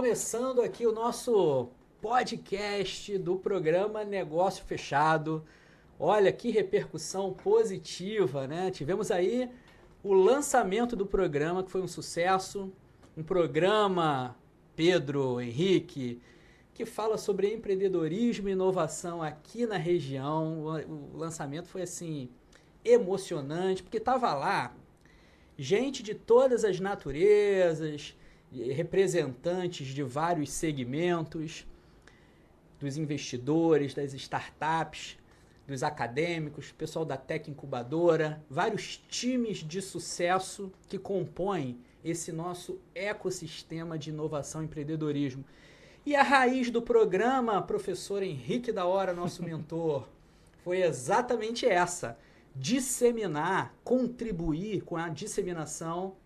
começando aqui o nosso podcast do programa Negócio Fechado. Olha que repercussão positiva, né? Tivemos aí o lançamento do programa, que foi um sucesso. Um programa, Pedro, Henrique, que fala sobre empreendedorismo e inovação aqui na região. O lançamento foi assim emocionante, porque estava lá gente de todas as naturezas, representantes de vários segmentos, dos investidores, das startups, dos acadêmicos, pessoal da Tech Incubadora, vários times de sucesso que compõem esse nosso ecossistema de inovação e empreendedorismo. E a raiz do programa, professor Henrique da Hora, nosso mentor, foi exatamente essa: disseminar, contribuir com a disseminação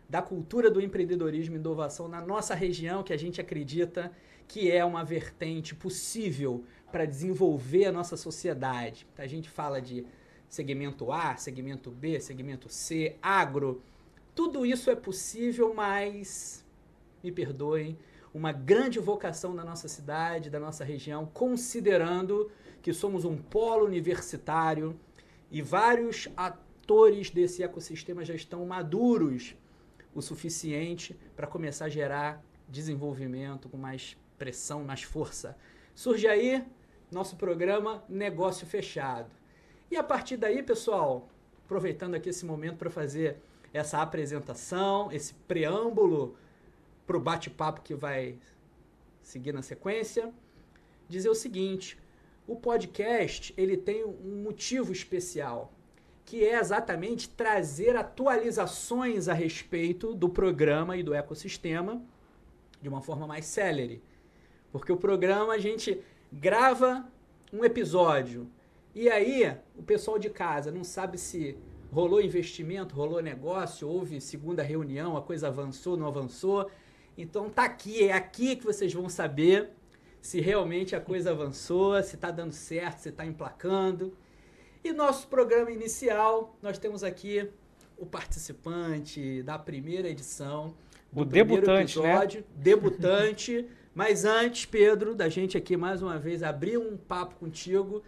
da cultura do empreendedorismo e inovação na nossa região, que a gente acredita que é uma vertente possível para desenvolver a nossa sociedade. A gente fala de segmento A, segmento B, segmento C, agro. Tudo isso é possível, mas, me perdoem, uma grande vocação da nossa cidade, da nossa região, considerando que somos um polo universitário e vários atores desse ecossistema já estão maduros o suficiente para começar a gerar desenvolvimento com mais pressão, mais força. Surge aí nosso programa Negócio Fechado. E a partir daí, pessoal, aproveitando aqui esse momento para fazer essa apresentação, esse preâmbulo para o bate-papo que vai seguir na sequência, dizer o seguinte: o podcast ele tem um motivo especial, que é exatamente trazer atualizações a respeito do programa e do ecossistema de uma forma mais célere. Porque o programa a gente grava um episódio e aí o pessoal de casa não sabe se rolou investimento, rolou negócio, houve segunda reunião, a coisa avançou, não avançou. Então tá aqui, é aqui que vocês vão saber se realmente a coisa avançou, se está dando certo, se está emplacando. E nosso programa inicial, nós temos aqui o participante da primeira edição, do primeiro episódio, né? Debutante. Mas antes, Pedro, da gente aqui mais uma vez abrir um papo contigo,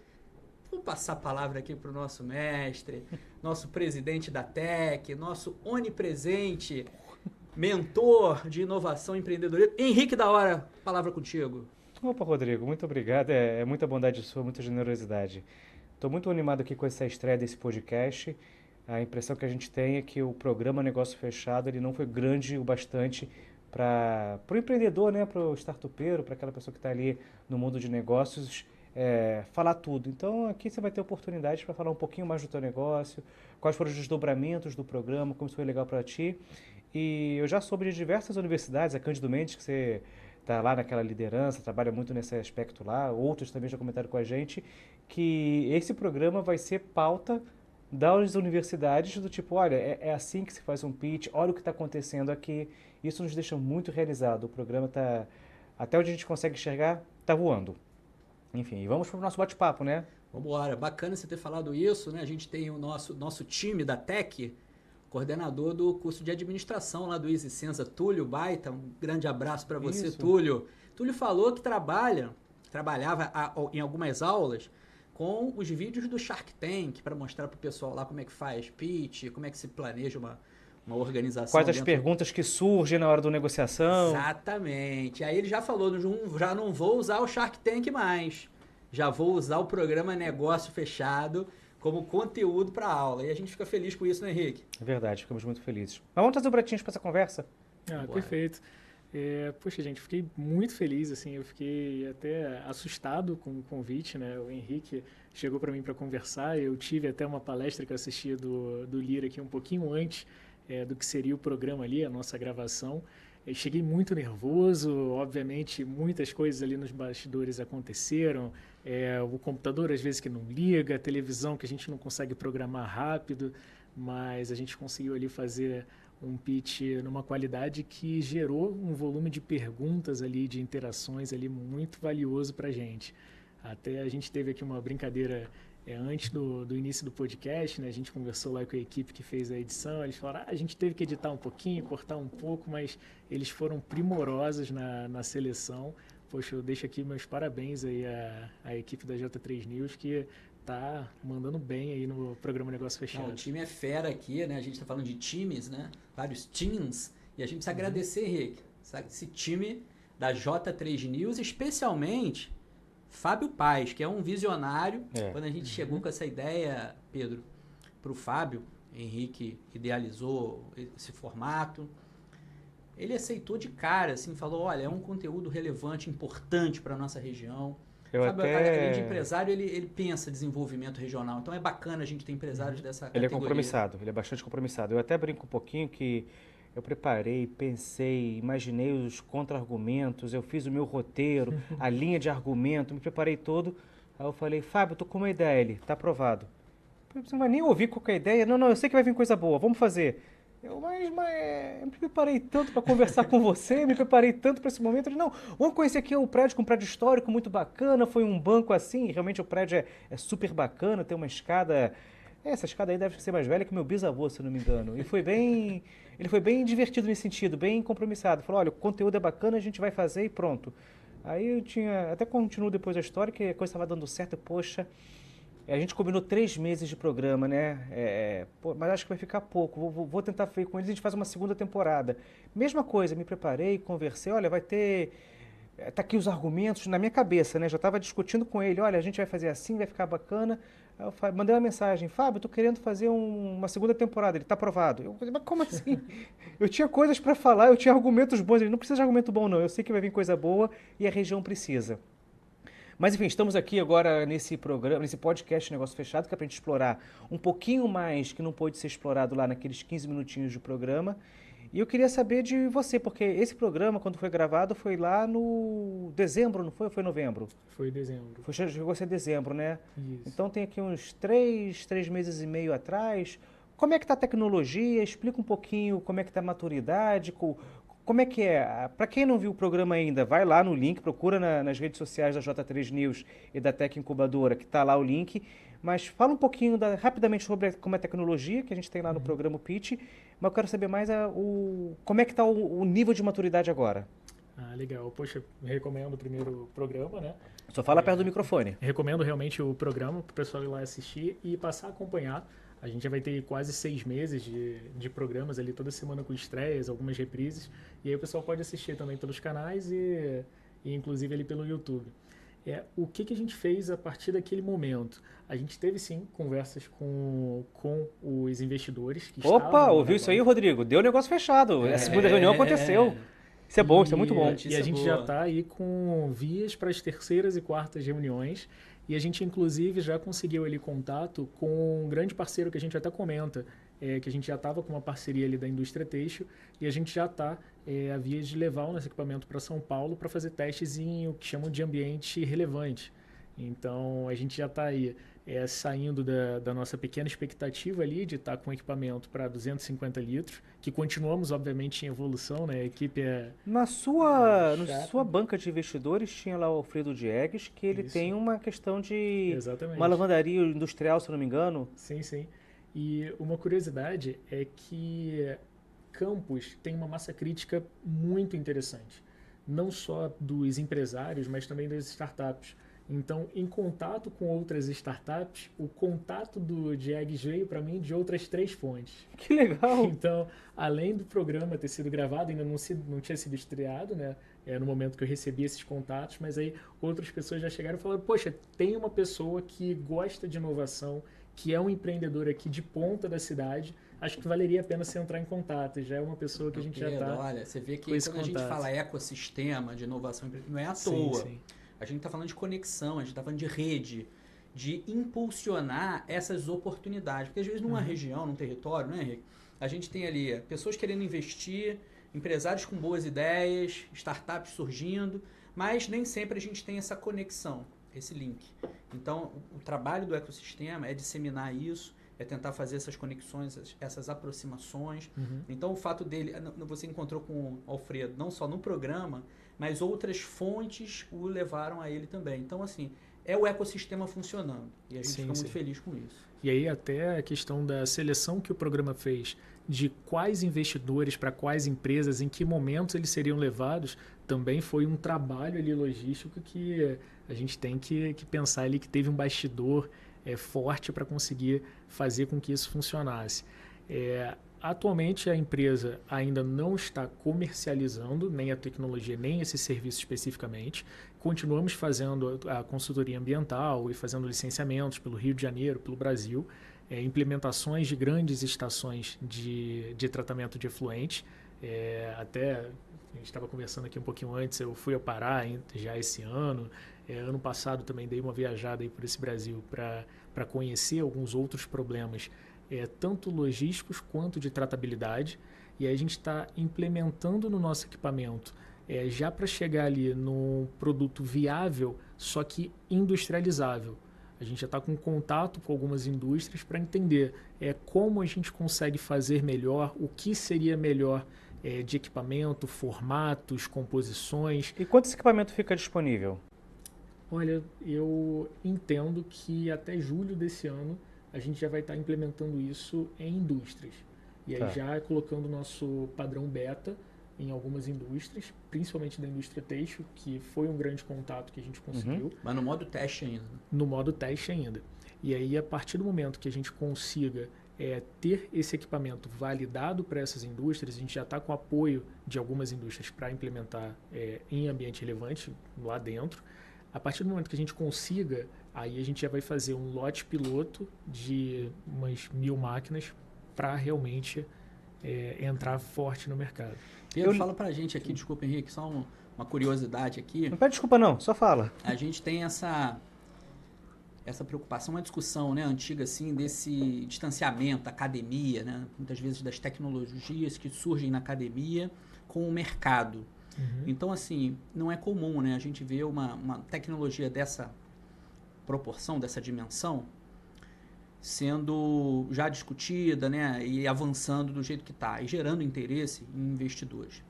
vou passar a palavra aqui para o nosso mestre, nosso presidente da Tech, nosso onipresente mentor de inovação e empreendedorismo, Henrique da Hora, palavra contigo. Opa, Rodrigo, muito obrigado, é muita bondade sua, muita generosidade. Estou muito animado aqui com essa estreia desse podcast. A impressão que a gente tem é que o programa Negócio Fechado ele não foi grande o bastante para o empreendedor, né, para o startupeiro, para aquela pessoa que está ali no mundo de negócios, falar tudo. Então aqui você vai ter oportunidade para falar um pouquinho mais do teu negócio, quais foram os desdobramentos do programa, como isso foi legal para ti. E eu já soube de diversas universidades, a Cândido Mendes, que você está lá naquela liderança, trabalha muito nesse aspecto lá, outros também já comentaram com a gente, que esse programa vai ser pauta das universidades do tipo, olha, é assim que se faz um pitch, olha o que está acontecendo aqui. Isso nos deixa muito realizado. O programa está, até onde a gente consegue enxergar, está voando. Enfim, e vamos para o nosso bate-papo, né? Vamos embora. Bacana você ter falado isso, né? A gente tem o nosso time da Tech, coordenador do curso de administração lá do Easy Senza, Túlio Baita. Um grande abraço para você, Isso. Túlio. Túlio falou que trabalhava em algumas aulas com os vídeos do Shark Tank para mostrar para o pessoal lá como é que faz pitch, como é que se planeja uma organização. Quais as perguntas que surgem na hora da negociação. Exatamente. Aí ele já falou, já não vou usar o Shark Tank mais, já vou usar o programa Negócio Fechado como conteúdo para aula. E a gente fica feliz com isso, né, Henrique? É verdade, ficamos muito felizes. Mas vamos trazer o Bretinhos para essa conversa? Perfeito. Poxa, gente, fiquei muito feliz, assim, eu fiquei até assustado com o convite, né? O Henrique chegou para mim para conversar, eu tive até uma palestra que eu assisti do Lira aqui um pouquinho antes do que seria o programa ali, a nossa gravação. Eu cheguei muito nervoso, obviamente muitas coisas ali nos bastidores aconteceram, o computador às vezes que não liga, a televisão que a gente não consegue programar rápido, mas a gente conseguiu ali fazer um pitch numa qualidade que gerou um volume de perguntas ali, de interações ali muito valioso para a gente. Até a gente teve aqui uma brincadeira antes do início do podcast, né, a gente conversou lá com a equipe que fez a edição, eles falaram, a gente teve que editar um pouquinho, cortar um pouco, mas eles foram primorosos na seleção. Poxa, eu deixo aqui meus parabéns aí à equipe da J3 News, que tá mandando bem aí no programa Negócio Fechado. Não, o time é fera aqui, né? A gente tá falando de times, né? Vários teams. E a gente precisa agradecer, Henrique, sabe? Esse time da J3 News, especialmente Fábio Paz, que é um visionário. Quando a gente chegou com essa ideia, Pedro, para o Fábio, Henrique idealizou esse formato. Ele aceitou de cara, assim, falou, olha, é um conteúdo relevante, importante para nossa região. Sabe, além de empresário, ele pensa desenvolvimento regional. Então é bacana a gente ter empresários dessa categoria. Ele é compromissado, ele é bastante compromissado. Eu até brinco um pouquinho que eu preparei, pensei, imaginei os contra-argumentos, eu fiz o meu roteiro, a linha de argumento, me preparei todo. Aí eu falei, Fábio, tô com uma ideia. Ele, tá aprovado. Você não vai nem ouvir qualquer ideia? Não, eu sei que vai vir coisa boa, vamos fazer. Eu me preparei tanto para conversar com você, me preparei tanto para esse momento. Ele, não, vamos conhecer aqui o prédio, um prédio histórico muito bacana, foi um banco assim, realmente o prédio é super bacana, tem uma escada. Essa escada aí deve ser mais velha que o meu bisavô, se não me engano. E ele foi bem divertido nesse sentido, bem compromissado. Falou, olha, o conteúdo é bacana, a gente vai fazer e pronto. Aí até continuo depois da história, que a coisa estava dando certo, poxa. A gente combinou 3 meses de programa, né? Mas acho que vai ficar pouco. Vou tentar ver com eles, a gente faz uma segunda temporada. Mesma coisa, me preparei, conversei, olha, vai ter... Tá aqui os argumentos na minha cabeça, né? Já estava discutindo com ele, olha, a gente vai fazer assim, vai ficar bacana. Aí eu mandei uma mensagem, Fábio, tô querendo fazer uma segunda temporada, ele tá aprovado. Eu falei, mas como assim? Eu tinha coisas para falar, eu tinha argumentos bons, ele não precisa de argumento bom não, eu sei que vai vir coisa boa e a região precisa. Mas enfim, estamos aqui agora nesse programa, nesse podcast Negócio Fechado, que é para a gente explorar um pouquinho mais que não pôde ser explorado lá naqueles 15 minutinhos de programa. E eu queria saber de você, porque esse programa, quando foi gravado, foi lá no dezembro, não foi? Ou foi novembro? Foi dezembro. Chegou a ser dezembro, né? Isso. Então tem aqui uns 3 meses e meio atrás. Como é que está a tecnologia? Explica um pouquinho como é que está a maturidade, como é que é? Para quem não viu o programa ainda, vai lá no link, procura nas redes sociais da J3 News e da Tech Incubadora, que está lá o link. Mas fala um pouquinho rapidamente sobre como é a tecnologia que a gente tem lá no programa Pitch, mas eu quero saber mais como é que está o nível de maturidade agora. Ah, legal. Poxa, recomendo o primeiro programa, né? Só fala perto do microfone. Recomendo realmente o programa para o pessoal ir lá assistir e passar a acompanhar. A gente já vai ter quase 6 meses de programas ali, toda semana com estreias, algumas reprises. E aí o pessoal pode assistir também pelos canais e inclusive ali pelo YouTube. O que a gente fez a partir daquele momento? A gente teve, sim, conversas com os investidores que estavam... Opa, ouviu isso aí, Rodrigo? Deu negócio fechado. A segunda reunião aconteceu. Isso é bom, isso é muito bom. E a gente já está aí com vias para as terceiras e quartas reuniões. E a gente, inclusive, já conseguiu ali contato com um grande parceiro que a gente até comenta, que a gente já estava com uma parceria ali da indústria têxtil, e a gente já está a vias de levar o nosso equipamento para São Paulo para fazer testes em o que chamam de ambiente relevante. Então, a gente já está aí saindo da nossa pequena expectativa ali de estar com equipamento para 250 litros, que continuamos, obviamente, em evolução, né? A equipe Na sua banca de investidores tinha lá o Alfredo Diegues, que ele tem uma questão de Exatamente. Uma lavandaria industrial, se não me engano. Sim, sim. E uma curiosidade é que Campos tem uma massa crítica muito interessante, não só dos empresários, mas também das startups. Então, em contato com outras startups, o contato do Diegues veio para mim de outras 3 fontes. Que legal! Então, além do programa ter sido gravado, ainda não tinha sido estreado, né? No momento que eu recebi esses contatos, mas aí outras pessoas já chegaram e falaram, poxa, tem uma pessoa que gosta de inovação, que é um empreendedor aqui de ponta da cidade, acho que valeria a pena você entrar em contato. Já é uma pessoa que a gente já está... Olha, você vê que quando a gente fala ecossistema de inovação, não é à toa. Sim. A gente está falando de conexão, a gente está falando de rede, de impulsionar essas oportunidades. Porque às vezes numa região, num território, né, Henrique? A gente tem ali pessoas querendo investir, empresários com boas ideias, startups surgindo, mas nem sempre a gente tem essa conexão, esse link. Então, o trabalho do ecossistema é disseminar isso, é tentar fazer essas conexões, essas aproximações. Então, o fato dele... Você encontrou com o Alfredo, não só no programa, mas outras fontes o levaram a ele também. Então, assim, é o ecossistema funcionando. E a gente fica muito sim. feliz com isso. E aí até a questão da seleção que o programa fez de quais investidores para quais empresas, em que momentos eles seriam levados, também foi um trabalho ali logístico que a gente tem que pensar ali que teve um bastidor forte para conseguir fazer com que isso funcionasse. Atualmente a empresa ainda não está comercializando nem a tecnologia, nem esse serviço especificamente. Continuamos fazendo a consultoria ambiental e fazendo licenciamentos pelo Rio de Janeiro, pelo Brasil, implementações de grandes estações de tratamento de efluente. Até a gente estava conversando aqui um pouquinho antes, eu fui ao Pará já esse ano. Ano passado também dei uma viajada aí por esse Brasil para conhecer alguns outros problemas, tanto logísticos quanto de tratabilidade. E aí a gente está implementando no nosso equipamento já para chegar ali num produto viável, só que industrializável. A gente já está com contato com algumas indústrias para entender como a gente consegue fazer melhor, o que seria melhor de equipamento, formatos, composições. E quanto esse equipamento fica disponível? Olha, eu entendo que até julho desse ano a gente já vai estar implementando isso em indústrias. E aí já colocando o nosso padrão beta em algumas indústrias, principalmente da indústria têxtil, que foi um grande contato que a gente conseguiu. Mas no modo teste ainda. No modo teste ainda. E aí, a partir do momento que a gente consiga ter esse equipamento validado para essas indústrias, a gente já está com apoio de algumas indústrias para implementar em ambiente relevante lá dentro. A partir do momento que a gente consiga, aí a gente já vai fazer um lote piloto de umas 1000 máquinas para realmente entrar forte no mercado. Pedro, fala pra gente aqui, desculpa Henrique, só uma curiosidade aqui. Não pede desculpa não, só fala. A gente tem essa preocupação, uma discussão, né, antiga assim, desse distanciamento da academia, né, muitas vezes das tecnologias que surgem na academia com o mercado. Então, assim, não é comum, né, a gente ver uma tecnologia dessa proporção, dessa dimensão, sendo já discutida, né, e avançando do jeito que está, e gerando interesse em investidores.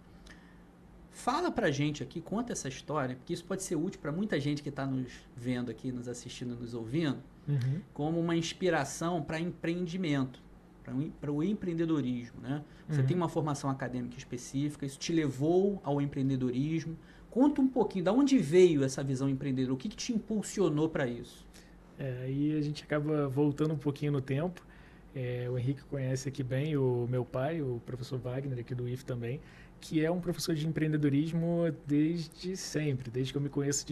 Fala pra gente aqui, conta essa história, porque isso pode ser útil para muita gente que está nos vendo aqui, nos assistindo, nos ouvindo, como uma inspiração para empreendimento, para o empreendedorismo, né? Você tem uma formação acadêmica específica, isso te levou ao empreendedorismo. Conta um pouquinho, de onde veio essa visão empreendedora, o que te impulsionou para isso? Aí a gente acaba voltando um pouquinho no tempo. O Henrique conhece aqui bem o meu pai, o professor Wagner, aqui do IF também, que é um professor de empreendedorismo desde sempre, desde que eu me conheço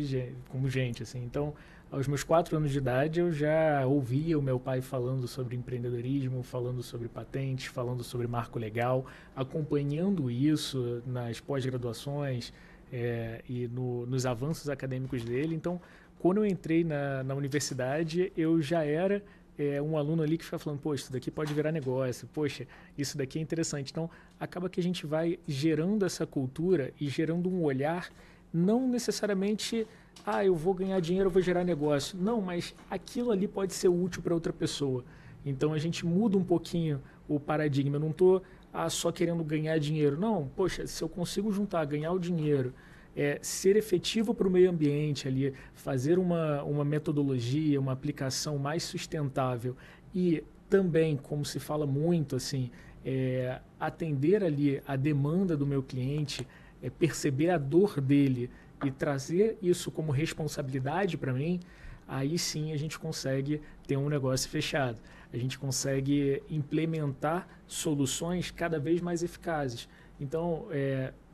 como gente. Assim. Então, aos meus 4 anos de idade, eu já ouvia o meu pai falando sobre empreendedorismo, falando sobre patentes, falando sobre marco legal, acompanhando isso nas pós-graduações e nos avanços acadêmicos dele. Então, quando eu entrei na universidade, eu já era um aluno ali que fica falando, poxa, isso daqui pode virar negócio, poxa, isso daqui é interessante. Então, acaba que a gente vai gerando essa cultura e gerando um olhar, não necessariamente, eu vou ganhar dinheiro, eu vou gerar negócio. Não, mas aquilo ali pode ser útil para outra pessoa. Então, a gente muda um pouquinho o paradigma. Eu não estou só querendo ganhar dinheiro. Não, poxa, se eu consigo juntar, ganhar o dinheiro, ser efetivo para o meio ambiente ali, fazer uma metodologia, uma aplicação mais sustentável e também, como se fala muito, assim, atender ali a demanda do meu cliente, perceber a dor dele e trazer isso como responsabilidade para mim, aí sim a gente consegue ter um negócio fechado. A gente consegue implementar soluções cada vez mais eficazes. Então,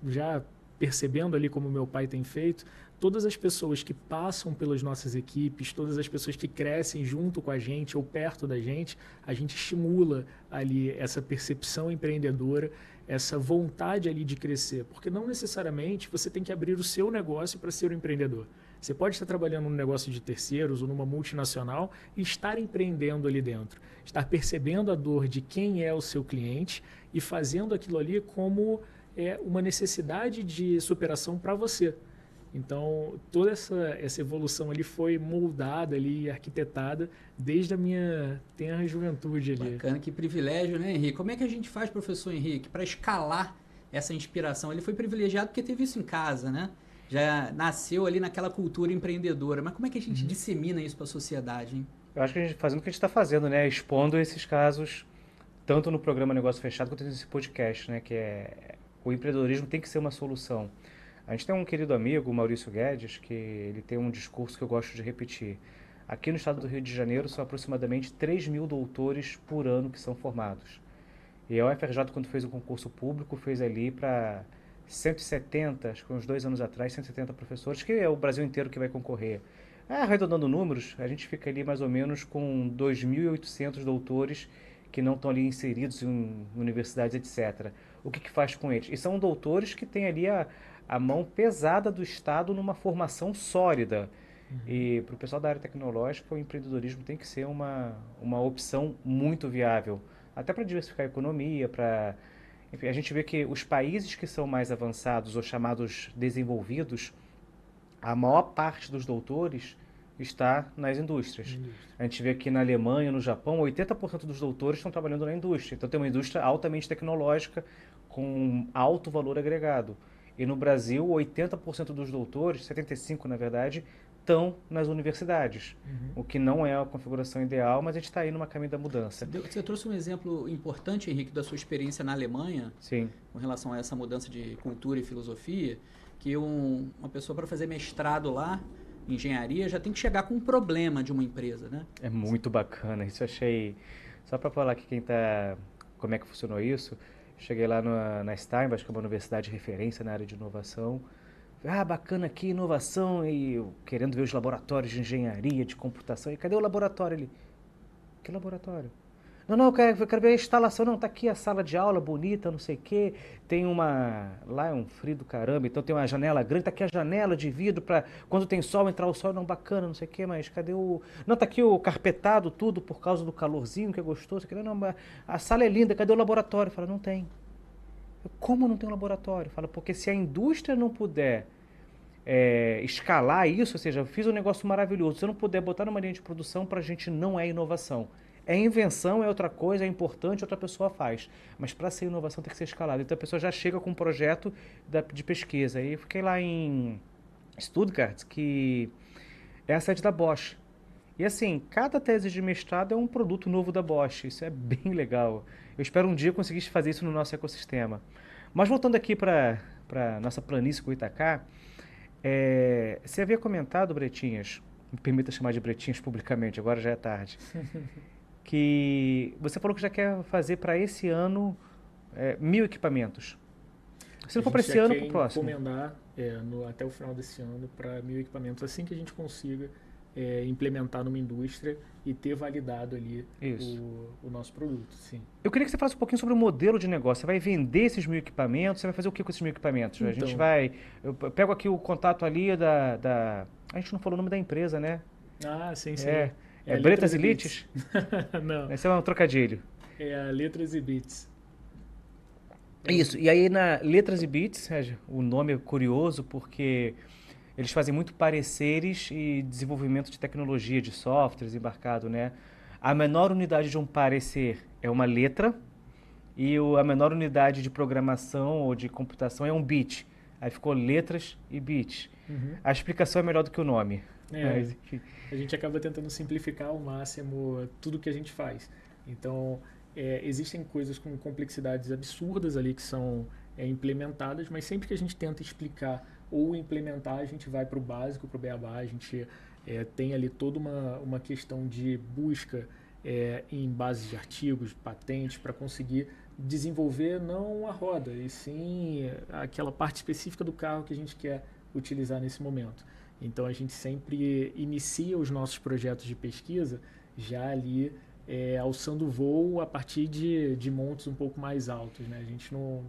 já percebendo ali como meu pai tem feito, todas as pessoas que passam pelas nossas equipes, todas as pessoas que crescem junto com a gente ou perto da gente, a gente estimula ali essa percepção empreendedora, essa vontade ali de crescer, porque não necessariamente você tem que abrir o seu negócio para ser um empreendedor. Você pode estar trabalhando num negócio de terceiros ou numa multinacional e estar empreendendo ali dentro, estar percebendo a dor de quem é o seu cliente e fazendo aquilo ali como uma necessidade de superação para você. Então, toda essa evolução ali foi moldada ali, arquitetada desde a minha tenra juventude ali. Bacana, que privilégio, né, Henrique? Como é que a gente faz, professor Henrique, para escalar essa inspiração? Ele foi privilegiado porque teve isso em casa, né? já nasceu ali naquela cultura empreendedora. Mas como é que a gente dissemina isso para a sociedade, hein? Eu acho que a gente fazendo o que a gente está fazendo, né? Expondo esses casos, tanto no programa Negócio Fechado quanto nesse podcast, né? Que é o empreendedorismo tem que ser uma solução. A gente tem um querido amigo, o Maurício Guedes, que ele tem um discurso que eu gosto de repetir. Aqui no estado do Rio de Janeiro são aproximadamente 3 mil doutores por ano que são formados. E a UFRJ, quando fez o concurso público, fez ali para 170, acho que uns 2 anos atrás, 170 professores, que é o Brasil inteiro que vai concorrer. Arredondando números, a gente fica ali mais ou menos com 2.800 doutores que não estão ali inseridos em universidades, etc. O que faz com eles? E são doutores que têm ali a mão pesada do Estado numa formação sólida. E para o pessoal da área tecnológica, o empreendedorismo tem que ser uma opção muito viável. Até para diversificar a economia, para... Enfim, a gente vê que os países que são mais avançados ou chamados desenvolvidos, a maior parte dos doutores está nas indústrias. A gente vê que na Alemanha, no Japão, 80% dos doutores estão trabalhando na indústria. Então tem uma indústria altamente tecnológica com alto valor agregado. E no Brasil, 80% dos doutores, 75% na verdade, estão nas universidades. O que não é a configuração ideal, mas a gente está aí numa caminho da mudança. Você trouxe um exemplo importante, Henrique, da sua experiência na Alemanha, Sim. com relação a essa mudança de cultura e filosofia, que uma pessoa para fazer mestrado lá, em engenharia, já tem que chegar com um problema de uma empresa, né? É muito bacana, isso eu achei... Só para falar aqui como é que funcionou isso, cheguei lá na Steinbach, que é uma universidade de referência na área de inovação. Bacana aqui, inovação, e eu querendo ver os laboratórios de engenharia, de computação. E cadê o laboratório ali? Que laboratório? Não, eu quero ver a instalação. Não, tá aqui a sala de aula bonita, não sei o quê. Tem lá é um frio do caramba, então tem uma janela grande. Tá aqui a janela de vidro para quando tem sol, entrar o sol. Não, bacana, não sei o quê, mas cadê o... Não, tá aqui o carpetado, tudo por causa do calorzinho que é gostoso. Não, a sala é linda, cadê o laboratório? Fala, não tem. Como não tem um laboratório? Fala, porque se a indústria não puder escalar isso, ou seja, eu fiz um negócio maravilhoso, se eu não puder botar numa linha de produção, para a gente não é inovação. É invenção, é outra coisa, é importante, outra pessoa faz. Mas para ser inovação tem que ser escalado. Então a pessoa já chega com um projeto de pesquisa. E eu fiquei lá em Stuttgart, que é a sede da Bosch. E assim, cada tese de mestrado é um produto novo da Bosch. Isso é bem legal. Eu espero um dia conseguir fazer isso no nosso ecossistema. Mas voltando aqui para nossa planície Cuitacá, você havia comentado, Bretinhas, me permita chamar de Bretinhas publicamente, agora já é tarde, que você falou que já quer fazer para esse ano 1.000 equipamentos. Se não for para esse ano, para o próximo. Encomendar até o final desse ano para 1.000 equipamentos, assim que a gente consiga implementar numa indústria e ter validado ali o nosso produto, sim. Eu queria que você falasse um pouquinho sobre o modelo de negócio. Você vai vender esses 1.000 equipamentos? Você vai fazer o que com esses 1.000 equipamentos? Então, a gente vai... Eu pego aqui o contato ali A gente não falou o nome da empresa, né? Sim. É Bretas e Lites? Não. Esse é um trocadilho. É a Letras e Bits. Isso. E aí na Letras e Bits, o nome é curioso porque... Eles fazem muito pareceres e desenvolvimento de tecnologia, de softwares embarcado, né? A menor unidade de um parecer é uma letra e a menor unidade de programação ou de computação é um bit. Aí ficou letras e bits. A explicação é melhor do que o nome. Mas, enfim. A gente acaba tentando simplificar ao máximo tudo que a gente faz. Então, existem coisas com complexidades absurdas ali que são implementadas, mas sempre que a gente tenta explicar ou implementar, a gente vai para o básico, para o beabá, a gente tem ali toda uma questão de busca em bases de artigos, patentes, para conseguir desenvolver não a roda, e sim aquela parte específica do carro que a gente quer utilizar nesse momento. Então a gente sempre inicia os nossos projetos de pesquisa já ali alçando voo a partir de montes um pouco mais altos, né? A gente não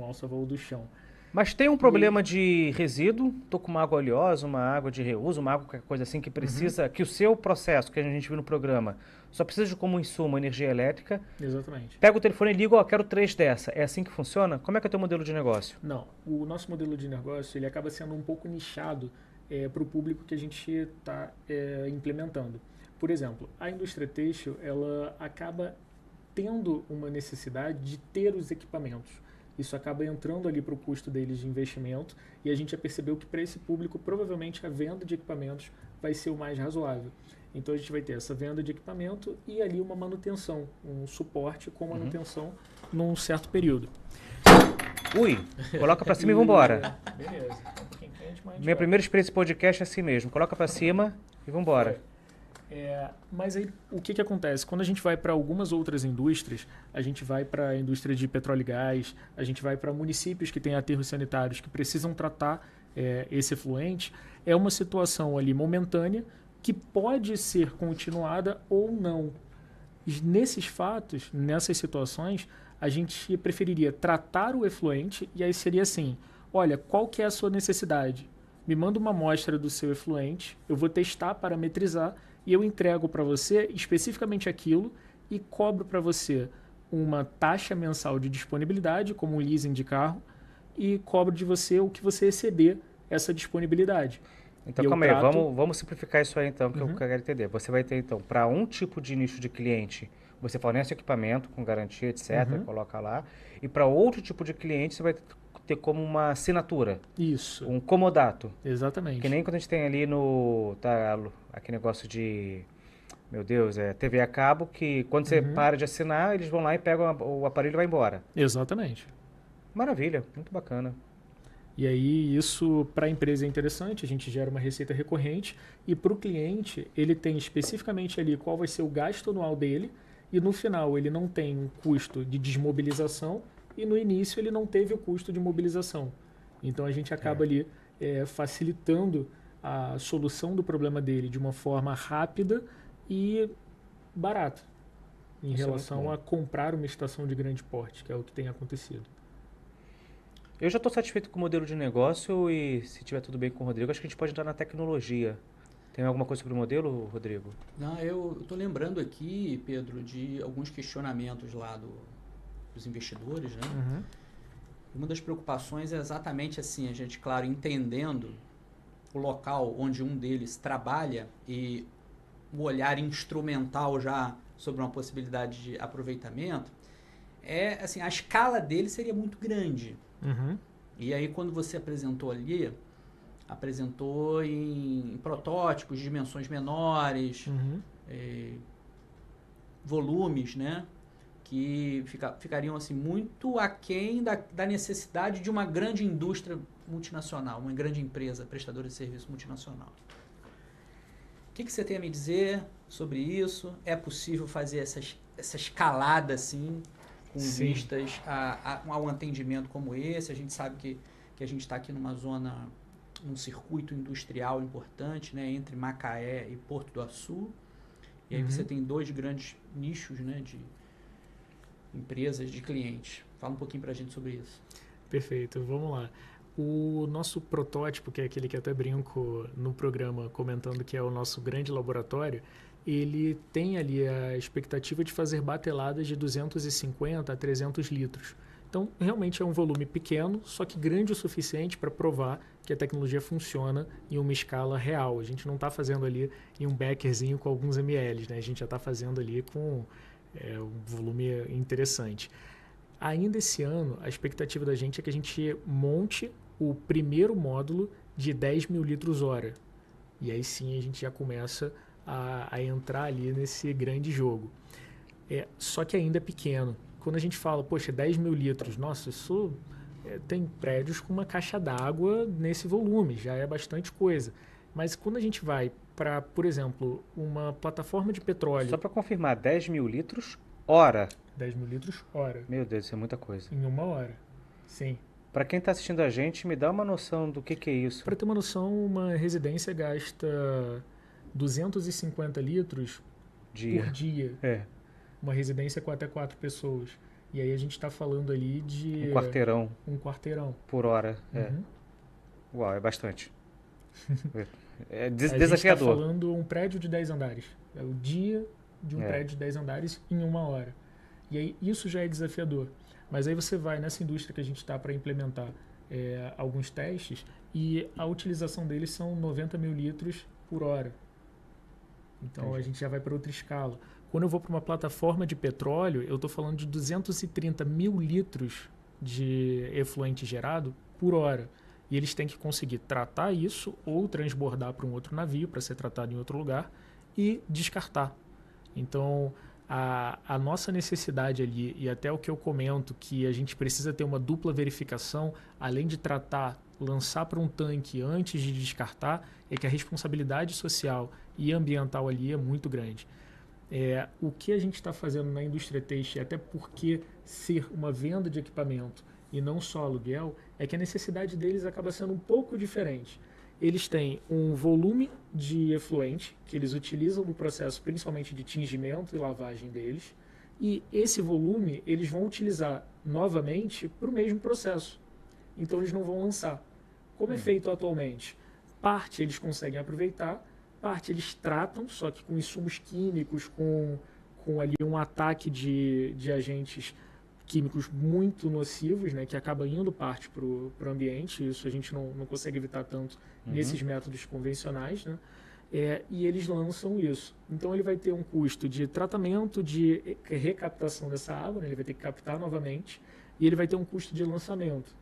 alça voo do chão. Mas tem um problema de resíduo, estou com uma água oleosa, uma água de reuso, uma água, qualquer coisa assim que precisa, que o seu processo, que a gente viu no programa, só precisa de como insumo energia elétrica. Exatamente. Pega o telefone e liga, quero 3 dessa. É assim que funciona? Como é que é o teu modelo de negócio? Não, o nosso modelo de negócio ele acaba sendo um pouco nichado para o público que a gente está implementando. Por exemplo, a indústria têxtil, ela acaba tendo uma necessidade de ter os equipamentos. Isso acaba entrando ali para o custo deles de investimento e a gente já percebeu que para esse público provavelmente a venda de equipamentos vai ser o mais razoável. Então a gente vai ter essa venda de equipamento e ali uma manutenção, um suporte com manutenção num certo período. Ui, coloca pra cima e vambora. Beleza. Tá um pouquinho quente, mas Minha primeira experiência de podcast é assim mesmo. Coloca pra cima e vambora. Mas aí o que acontece? Quando a gente vai para algumas outras indústrias, a gente vai para a indústria de petróleo e gás, a gente vai para municípios que têm aterros sanitários que precisam tratar esse efluente, é uma situação ali momentânea que pode ser continuada ou não. Nesses fatos, nessas situações, a gente preferiria tratar o efluente e aí seria assim, olha, qual que é a sua necessidade? Me manda uma amostra do seu efluente, eu vou testar, parametrizar e eu entrego para você especificamente aquilo e cobro para você uma taxa mensal de disponibilidade, como um leasing de carro, e cobro de você o que você exceder essa disponibilidade. Então, calma aí, vamos simplificar isso aí então, que eu quero entender. Você vai ter então, para um tipo de nicho de cliente, você fornece equipamento com garantia, etc., coloca lá, e para outro tipo de cliente você vai ter como uma assinatura. Isso. Um comodato. Exatamente. Que nem quando a gente tem ali no... aquele negócio de... Meu Deus, TV a cabo, que quando você para de assinar, eles vão lá e pegam o aparelho e vai embora. Exatamente. Maravilha, muito bacana. E aí isso para a empresa é interessante, a gente gera uma receita recorrente e para o cliente ele tem especificamente ali qual vai ser o gasto anual dele e no final ele não tem um custo de desmobilização e no início ele não teve o custo de mobilização. Então a gente acaba ali facilitando a solução do problema dele de uma forma rápida e barata em relação a comprar uma estação de grande porte, que é o que tem acontecido. Eu já estou satisfeito com o modelo de negócio e se tiver tudo bem com o Rodrigo, acho que a gente pode entrar na tecnologia. Tem alguma coisa sobre o modelo, Rodrigo? Não, eu estou lembrando aqui, Pedro, de alguns questionamentos lá dos investidores, né? Uma das preocupações é exatamente assim, a gente, claro, entendendo o local onde um deles trabalha e o olhar instrumental já sobre uma possibilidade de aproveitamento, assim, a escala dele seria muito grande. E aí quando você apresentou ali, apresentou em protótipos, dimensões menores, volumes, né? Que ficariam assim, muito aquém da necessidade de uma grande indústria multinacional, uma grande empresa prestadora de serviço multinacional. O que você tem a me dizer sobre isso? É possível fazer essa escalada assim, com vistas a um atendimento como esse? A gente sabe que a gente está aqui numa zona, um circuito industrial importante, né, entre Macaé e Porto do Açu. E aí você tem dois grandes nichos, né, de empresas, de clientes. Fala um pouquinho para a gente sobre isso. Perfeito, vamos lá. O nosso protótipo, que é aquele que até brinco no programa comentando que é o nosso grande laboratório, ele tem ali a expectativa de fazer bateladas de 250 a 300 litros. Então, realmente é um volume pequeno, só que grande o suficiente para provar que a tecnologia funciona em uma escala real. A gente não está fazendo ali em um beckerzinho com alguns ml, né? A gente já está fazendo ali com um volume interessante. Ainda esse ano, a expectativa da gente é que a gente monte o primeiro módulo de 10 mil litros hora. E aí sim a gente já começa a entrar ali nesse grande jogo. Só que ainda é pequeno. Quando a gente fala, poxa, 10 mil litros, nossa, isso tem prédios com uma caixa d'água nesse volume, já é bastante coisa. Mas quando a gente vai para, por exemplo, uma plataforma de petróleo... Só para confirmar, 10 mil litros hora. 10 mil litros hora. Meu Deus, isso é muita coisa. Em uma hora, sim. Para quem está assistindo a gente, me dá uma noção do que é isso. Para ter uma noção, uma residência gasta 250 litros por dia. Uma residência com até 4 pessoas. E aí a gente está falando ali de... Um quarteirão. Por hora. Uau, é bastante. É desafiador. A gente está falando um prédio de 10 andares. É o dia de um prédio de 10 andares em uma hora. E aí isso já é desafiador. Mas aí você vai nessa indústria que a gente está para implementar alguns testes e a utilização deles são 90 mil litros por hora. Então a gente já vai para outra escala. Quando eu vou para uma plataforma de petróleo, eu estou falando de 230 mil litros de efluente gerado por hora. E eles têm que conseguir tratar isso ou transbordar para um outro navio para ser tratado em outro lugar e descartar. Então, a nossa necessidade ali, e até o que eu comento, que a gente precisa ter uma dupla verificação, além de tratar, lançar para um tanque antes de descartar, é que a responsabilidade social e ambiental ali é muito grande. O que a gente está fazendo na indústria têxtil, até porque ser uma venda de equipamento e não só aluguel, é que a necessidade deles acaba sendo um pouco diferente. Eles têm um volume de efluente que eles utilizam no processo principalmente de tingimento e lavagem deles, e esse volume eles vão utilizar novamente para o mesmo processo. Então eles não vão lançar. Como é feito atualmente? Parte eles conseguem aproveitar, parte eles tratam, só que com insumos químicos, com ali um ataque de agentes químicos muito nocivos, né, que acaba indo parte para o ambiente. Isso a gente não consegue evitar tanto nesses métodos convencionais, né? E eles lançam isso. Então ele vai ter um custo de tratamento, de recaptação dessa água, né? Ele vai ter que captar novamente, e ele vai ter um custo de lançamento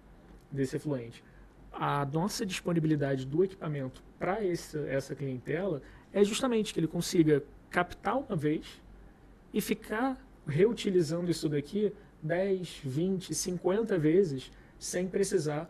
desse efluente. A nossa disponibilidade do equipamento para essa clientela é justamente que ele consiga captar uma vez e ficar reutilizando isso daqui 10, 20, 50 vezes sem precisar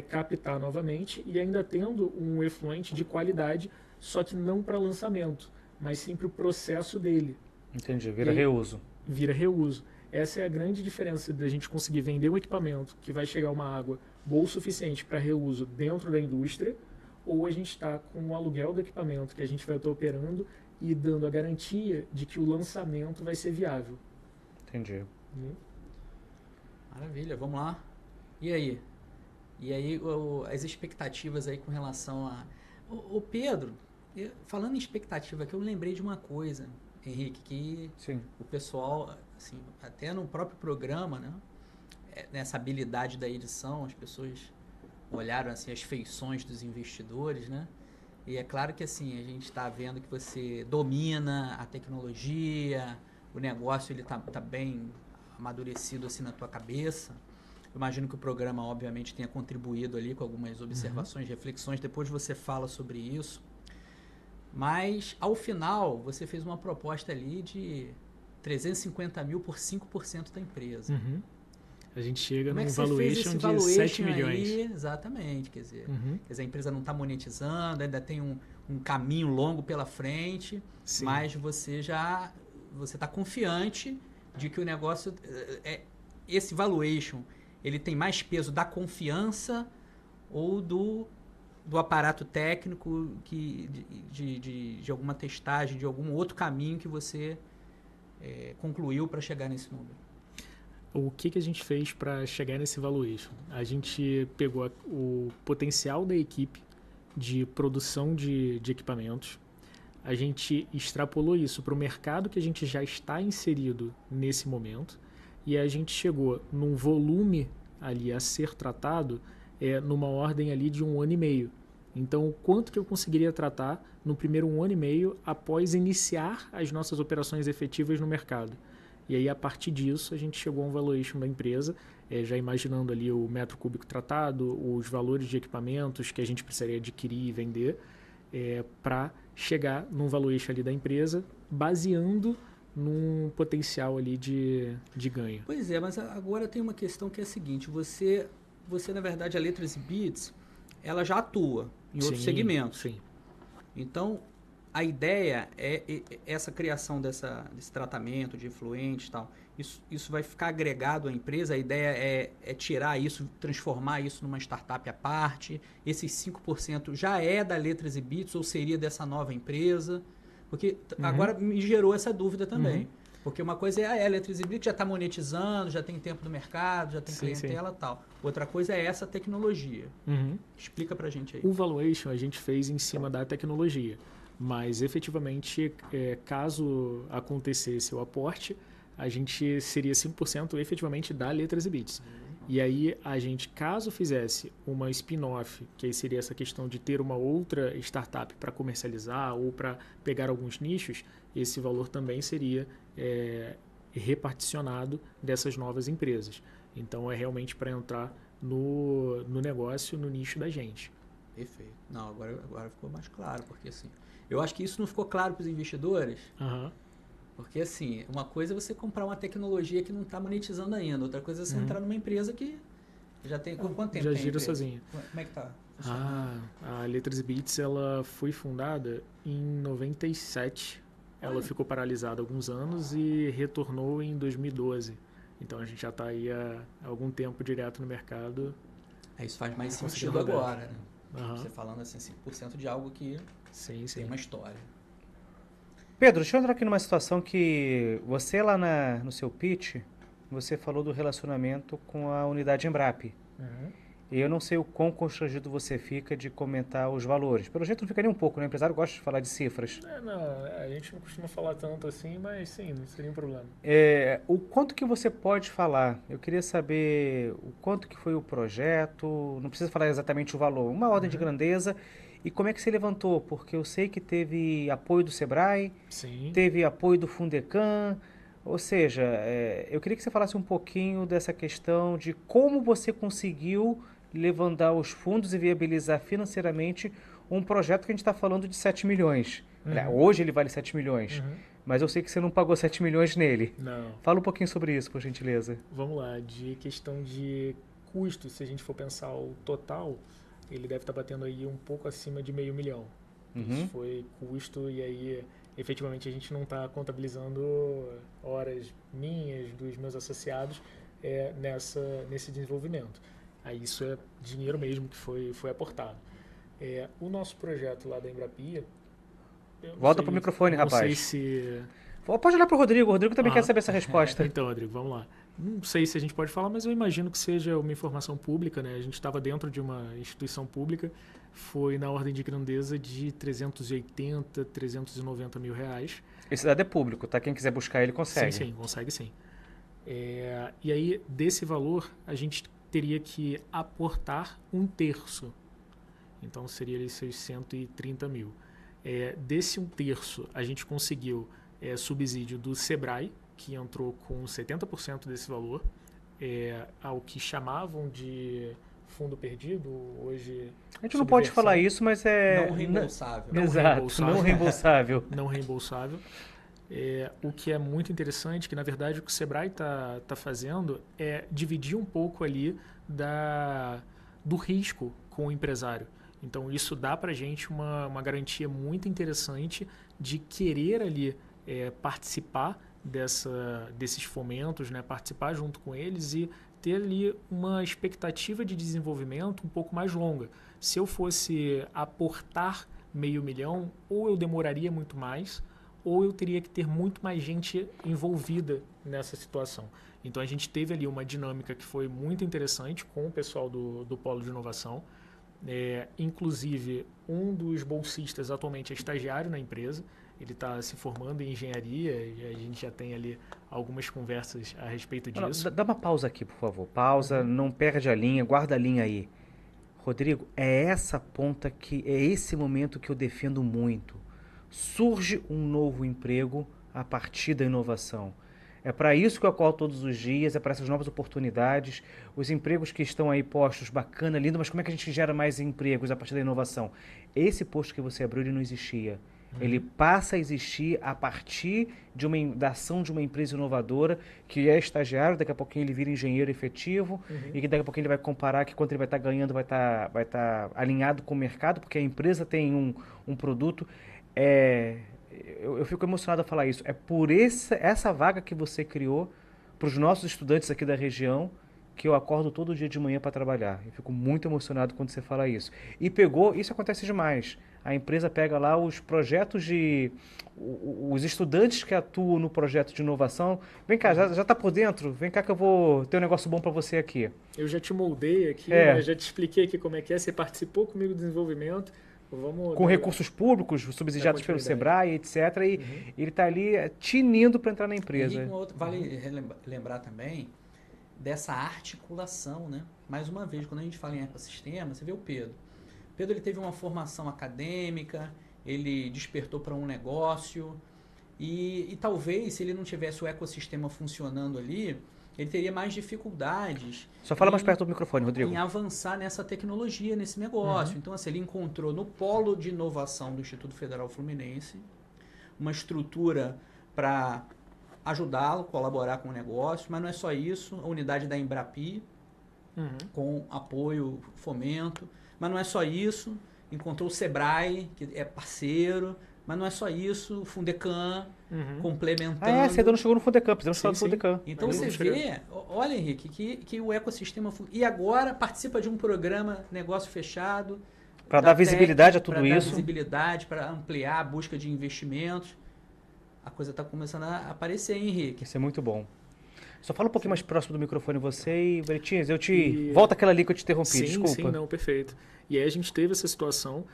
captar novamente e ainda tendo um efluente de qualidade, só que não para lançamento, mas sim para o processo dele. Entendi, vira reuso. Vira reuso. Essa é a grande diferença da gente conseguir vender um equipamento que vai chegar uma água boa o suficiente para reuso dentro da indústria, ou a gente está com o aluguel do equipamento que a gente vai estar operando e dando a garantia de que o lançamento vai ser viável. Entendi. Maravilha, vamos lá. E aí? As expectativas aí com relação a... O Pedro, falando em expectativa aqui, eu lembrei de uma coisa, Henrique, que Sim. o pessoal, assim, até no próprio programa, né? Nessa habilidade da edição, as pessoas olharam assim as feições dos investidores, né? E é claro que assim, a gente está vendo que você domina a tecnologia, o negócio ele tá bem amadurecido assim na tua cabeça. Eu imagino que o programa, obviamente, tenha contribuído ali com algumas observações, reflexões. Depois você fala sobre isso. Mas, ao final, você fez uma proposta ali de 350 mil por 5% da empresa. A gente chega num Como é que você valuation fez esse de valuation 7 milhões. aí? Exatamente, quer dizer, a empresa não está monetizando, ainda tem um caminho longo pela frente, Sim. mas você está confiante de que o negócio, esse valuation, ele tem mais peso da confiança ou do aparato técnico de alguma testagem, de algum outro caminho que você concluiu para chegar nesse número? O que a gente fez para chegar nesse valuation? A gente pegou o potencial da equipe de produção de equipamentos, a gente extrapolou isso para o mercado que a gente já está inserido nesse momento e a gente chegou num volume ali a ser tratado numa ordem ali de 1 ano e meio. Então, quanto que eu conseguiria tratar no primeiro 1 ano e meio após iniciar as nossas operações efetivas no mercado? E aí, a partir disso, a gente chegou a um valuation da empresa, já imaginando ali o metro cúbico tratado, os valores de equipamentos que a gente precisaria adquirir e vender, para chegar num valuation ali da empresa, baseando num potencial ali de ganho. Pois é, mas agora tem uma questão que é a seguinte, você na verdade, a Letras e Bits, ela já atua em outros segmentos. Sim. Então, a ideia é essa criação desse tratamento de efluentes e tal. Isso vai ficar agregado à empresa. A ideia é tirar isso, transformar isso numa startup à parte. Esses 5% já é da Letras e Bits ou seria dessa nova empresa? Porque agora me gerou essa dúvida também. Porque uma coisa é a Letras e Bits já está monetizando, já tem tempo no mercado, já tem clientela e tal. Outra coisa é essa tecnologia. Explica pra gente aí. O valuation a gente fez em cima da tecnologia. Mas, efetivamente, caso acontecesse o aporte, a gente seria 5% efetivamente da Letras e Bits. E aí, a gente, caso fizesse uma spin-off, que aí seria essa questão de ter uma outra startup para comercializar ou para pegar alguns nichos, esse valor também seria reparticionado dessas novas empresas. Então é realmente para entrar no negócio, no nicho da gente. Perfeito. Não, agora ficou mais claro, porque assim, eu acho que isso não ficou claro para os investidores, Aham. porque assim, uma coisa é você comprar uma tecnologia que não está monetizando ainda, outra coisa é você entrar numa empresa que já tem... Quanto tempo Já tem a gira empresa? sozinha. Como é que tá? A Letras Beats, ela foi fundada em 97. Ela Olha. ficou paralisada há alguns anos e retornou em 2012. Então a gente já está aí há algum tempo direto no mercado. Isso faz mais Conseguiu sentido rodar. agora, né? Aham. Você falando assim, 5% de algo que Sim, tem sim. uma história. Pedro, deixa eu entrar aqui numa situação que você lá no seu pitch, você falou do relacionamento com a unidade Embrapa. Uhum. E eu não sei o quão constrangido você fica de comentar os valores. Pelo jeito não fica nem um pouco, né? O empresário gosta de falar de cifras. Não, a gente não costuma falar tanto assim, mas sim, não seria um problema. O quanto que você pode falar? Eu queria saber o quanto que foi o projeto, não precisa falar exatamente o valor, uma ordem de grandeza e como é que você levantou, porque eu sei que teve apoio do Sebrae, Sim. teve apoio do Fundecam, ou seja, eu queria que você falasse um pouquinho dessa questão de como você conseguiu levantar os fundos e viabilizar financeiramente um projeto que a gente está falando de 7 milhões. Hoje ele vale 7 milhões, mas eu sei que você não pagou 7 milhões nele. Não. Fala um pouquinho sobre isso, por gentileza. Vamos lá, de questão de custo, se a gente for pensar o total, ele deve estar batendo aí um pouco acima de $500 mil. Isso foi custo e aí efetivamente a gente não está contabilizando horas minhas, dos meus associados nesse desenvolvimento. Aí isso é dinheiro mesmo que foi aportado. O nosso projeto lá da Embrapia... Volta pro microfone, não rapaz. Não sei se... Pode olhar pro Rodrigo, o Rodrigo também quer saber essa resposta. Então, Rodrigo, vamos lá. Não sei se a gente pode falar, mas eu imagino que seja uma informação pública, né? A gente estava dentro de uma instituição pública, foi na ordem de grandeza de 380, 390 mil reais. Esse dado é público, tá? Quem quiser buscar ele consegue. Sim, consegue sim. E aí, desse valor, a gente teria que aportar 1/3. Então, seria ali 630 mil. Desse 1/3, a gente conseguiu subsídio do Sebrae, que entrou com 70% desse valor, ao que chamavam de fundo perdido, hoje... A gente não pode falar isso, mas Não reembolsável. Exato, não reembolsável. Não reembolsável. O que é muito interessante, que na verdade o que o Sebrae está fazendo é dividir um pouco ali do risco com o empresário. Então isso dá para a gente uma garantia muito interessante de querer ali participar desses fomentos, né? Participar junto com eles e ter ali uma expectativa de desenvolvimento um pouco mais longa. Se eu fosse aportar $500 mil, ou eu demoraria muito mais, ou eu teria que ter muito mais gente envolvida nessa situação. Então a gente teve ali uma dinâmica que foi muito interessante com o pessoal do Polo de Inovação. Inclusive, um dos bolsistas atualmente é estagiário na empresa. Ele está se formando em engenharia e a gente já tem ali algumas conversas a respeito disso. Dá uma pausa aqui, por favor. Pausa, não perde a linha, guarda a linha aí. Rodrigo, é essa ponta é esse momento que eu defendo muito. Surge um novo emprego a partir da inovação. É para isso que eu acordo todos os dias, é para essas novas oportunidades, os empregos que estão aí postos, bacana, lindo, mas como é que a gente gera mais empregos a partir da inovação? Esse posto que você abriu, ele não existia. Ele passa a existir a partir da ação de uma empresa inovadora que é estagiário, daqui a pouquinho ele vira engenheiro efetivo e que daqui a pouquinho ele vai comparar que quanto ele vai estar ganhando vai estar alinhado com o mercado, porque a empresa tem um produto. Eu fico emocionado a falar isso. É por essa vaga que você criou para os nossos estudantes aqui da região que eu acordo todo dia de manhã para trabalhar. Eu fico muito emocionado quando você fala isso. Isso acontece demais. A empresa pega lá os projetos os estudantes que atuam no projeto de inovação. Vem cá, já está por dentro? Vem cá que eu vou ter um negócio bom para você aqui. Eu já te moldei aqui, né? Já te expliquei aqui como é que é. Você participou comigo do desenvolvimento. Com recursos públicos, subsidiados pelo Sebrae, etc. E ele está ali tinindo para entrar na empresa. Vale lembrar também dessa articulação, né? Mais uma vez, quando a gente fala em ecossistema, você vê o Pedro. Pedro ele teve uma formação acadêmica, ele despertou para um negócio e talvez se ele não tivesse o ecossistema funcionando ali, ele teria mais dificuldades. Só fala mais perto do microfone, Rodrigo. Em avançar nessa tecnologia, nesse negócio. Então, assim, ele encontrou no polo de inovação do Instituto Federal Fluminense uma estrutura para ajudá-lo, colaborar com o negócio, mas não é só isso, a unidade da Embrapi, com apoio, fomento, mas não é só isso, encontrou o Sebrae, que é parceiro, mas não é só isso, o Fundecam, complementando. Você ainda não chegou no Fundecam, precisamos falar do Fundecam. Então você vê, olha Henrique, que o ecossistema... E agora participa de um programa Negócio Fechado. Para dar visibilidade a tudo isso. Para dar visibilidade, para ampliar a busca de investimentos. A coisa está começando a aparecer, hein, Henrique? Isso é muito bom. Só fala um pouquinho mais próximo do microfone você e, Bretinhas, volta aquela ali que eu te interrompi, desculpa. Sim, não, perfeito. E aí a gente teve essa situação,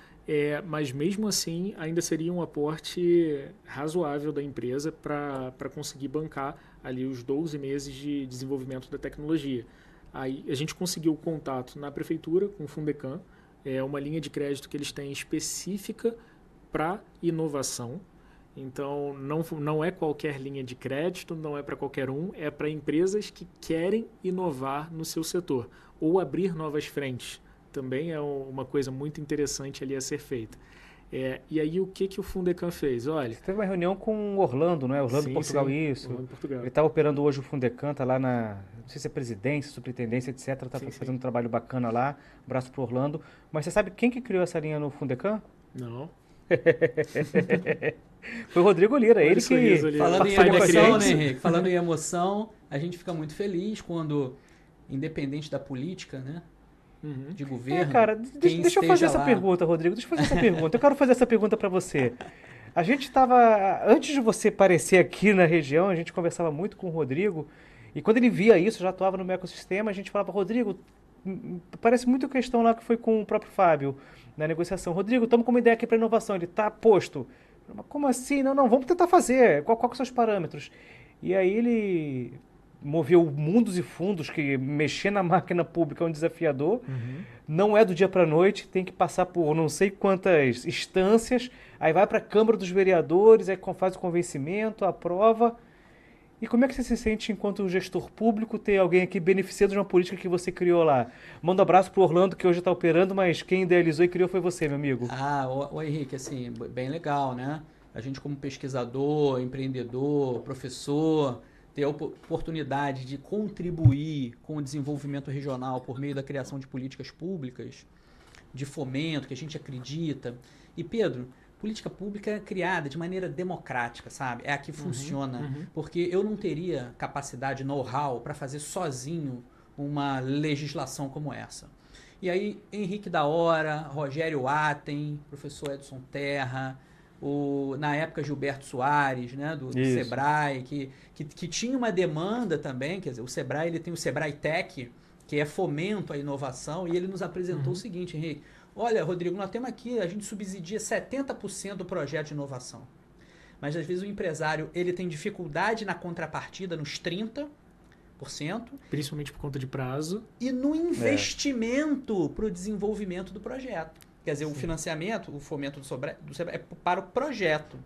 mas mesmo assim ainda seria um aporte razoável da empresa para conseguir bancar ali os 12 meses de desenvolvimento da tecnologia. Aí a gente conseguiu o contato na prefeitura com o Fundecam, uma linha de crédito que eles têm específica para inovação. Então, não é qualquer linha de crédito, não é para qualquer um, é para empresas que querem inovar no seu setor ou abrir novas frentes. Também é uma coisa muito interessante ali a ser feita. E aí, o que o Fundecam fez? Olha, você teve uma reunião com o Orlando, não é? Orlando, sim, Portugal, sim, isso. Orlando, Portugal. Ele está operando hoje o Fundecam, está lá na, não sei se é presidência, superintendência, etc. Está fazendo um trabalho bacana lá. Um abraço para o Orlando. Mas você sabe quem que criou essa linha no Fundecam? Não. Foi o Rodrigo Lira, ele que... Falando em emoção, né, Henrique? Falando em emoção, a gente fica muito feliz quando, independente da política, né, de governo... cara, deixa eu fazer essa pergunta, Rodrigo, deixa eu fazer essa pergunta. Eu quero fazer essa pergunta para você. A gente estava... Antes de você aparecer aqui na região, a gente conversava muito com o Rodrigo, e quando ele via isso, já atuava no meu ecossistema, a gente falava, Rodrigo, parece muito a questão lá que foi com o próprio Fábio, na negociação. Rodrigo, estamos com uma ideia aqui para inovação. Ele está posto. Como assim? Não, vamos tentar fazer. Qual são os parâmetros? E aí ele moveu mundos e fundos, que mexer na máquina pública é um desafiador. Não é do dia para a noite, tem que passar por não sei quantas instâncias, aí vai para a Câmara dos Vereadores, aí faz o convencimento, aprova. E como é que você se sente enquanto gestor público ter alguém aqui beneficiando de uma política que você criou lá? Manda um abraço pro Orlando, que hoje está operando, mas quem idealizou e criou foi você, meu amigo. O Henrique, assim, bem legal, né? A gente como pesquisador, empreendedor, professor, ter a oportunidade de contribuir com o desenvolvimento regional por meio da criação de políticas públicas, de fomento, que a gente acredita. E, Pedro... Política pública é criada de maneira democrática, sabe? É a que funciona. Porque eu não teria capacidade, know-how, para fazer sozinho uma legislação como essa. E aí, Henrique da Hora, Rogério Atem, professor Edson Terra, na época Gilberto Soares, né, do Sebrae, que tinha uma demanda também, quer dizer, o Sebrae ele tem o Sebrae Tech, que é fomento à inovação, e ele nos apresentou o seguinte, Henrique, olha, Rodrigo, nós temos aqui, a gente subsidia 70% do projeto de inovação. Mas, às vezes, o empresário ele tem dificuldade na contrapartida, nos 30%. Principalmente por conta de prazo. E no investimento para o desenvolvimento do projeto. Quer dizer, o financiamento, o fomento do Sebrae é para o projeto.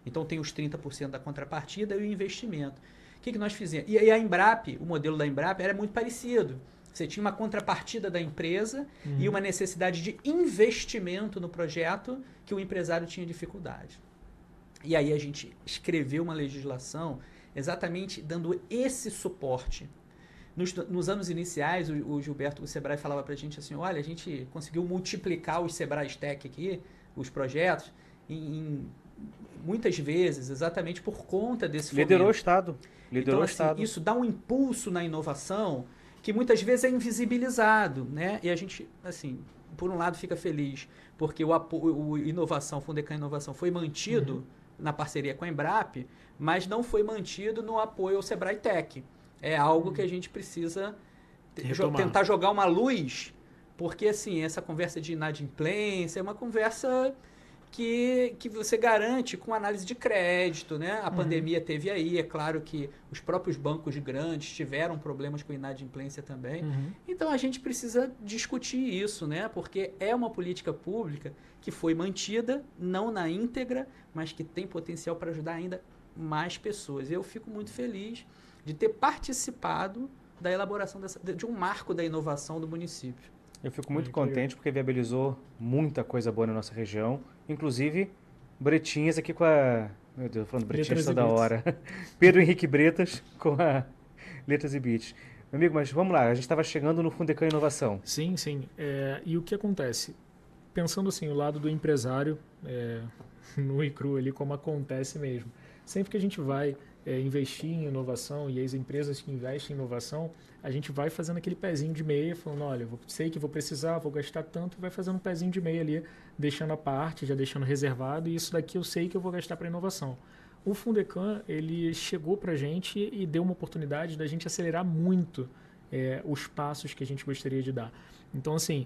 Então, tem os 30% da contrapartida e o investimento. O que nós fizemos? E a Embrap, o modelo da Embrap era muito parecido. Você tinha uma contrapartida da empresa e uma necessidade de investimento no projeto que o empresário tinha dificuldade. E aí a gente escreveu uma legislação exatamente dando esse suporte. Nos anos iniciais, o Gilberto do Sebrae falava para a gente assim, olha, a gente conseguiu multiplicar os Sebrae Tech aqui, os projetos, muitas vezes, exatamente por conta desse fomento. Liderou o Estado. Então, assim, isso dá um impulso na inovação que muitas vezes é invisibilizado, né? E a gente, assim, por um lado fica feliz, porque o Inovação, Fundecam Inovação foi mantido na parceria com a Embrap, mas não foi mantido no apoio ao Sebrae Tech. É algo que a gente precisa tentar jogar uma luz, porque, assim, essa conversa de inadimplência é uma conversa que você garante com análise de crédito, né? A pandemia teve aí, é claro que os próprios bancos grandes tiveram problemas com inadimplência também. Então, a gente precisa discutir isso, né? Porque é uma política pública que foi mantida, não na íntegra, mas que tem potencial para ajudar ainda mais pessoas. Eu fico muito feliz de ter participado da elaboração de um marco da inovação do município. Eu fico muito contente porque viabilizou muita coisa boa na nossa região, inclusive Bretinhas aqui com a... Meu Deus, falando Bretinhas toda hora. Pedro Henrique Bretas com a Letras e Beats. Meu amigo, mas vamos lá, a gente estava chegando no Fundecam Inovação. Sim. E o que acontece? Pensando assim, o lado do empresário, nu e cru ali, como acontece mesmo. Sempre que a gente vai investir em inovação e as empresas que investem em inovação, a gente vai fazendo aquele pezinho de meia, falando, olha, sei que vou precisar, vou gastar tanto, vai fazendo um pezinho de meia ali, deixando a parte, já deixando reservado, e isso daqui eu sei que eu vou gastar para inovação. O Fundecam, ele chegou para a gente e deu uma oportunidade da gente acelerar muito os passos que a gente gostaria de dar. Então, assim,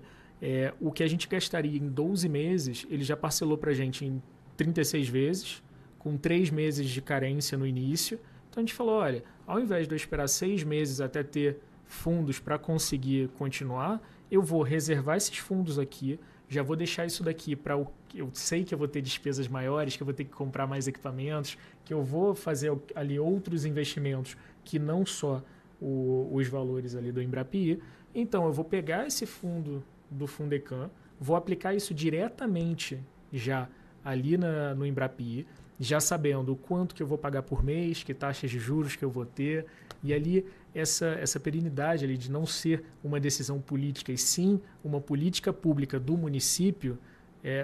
o que a gente gastaria em 12 meses, ele já parcelou para a gente em 36 vezes, com 3 meses de carência no início. Então a gente falou, olha, ao invés de eu esperar 6 meses até ter fundos para conseguir continuar, eu vou reservar esses fundos aqui, já vou deixar isso daqui para eu sei que eu vou ter despesas maiores, que eu vou ter que comprar mais equipamentos, que eu vou fazer ali outros investimentos que não só os valores ali do Embrapi. Então eu vou pegar esse fundo do Fundecam, vou aplicar isso diretamente já ali no Embrapi, já sabendo o quanto que eu vou pagar por mês, que taxas de juros que eu vou ter, e ali essa perenidade ali de não ser uma decisão política e sim uma política pública do município,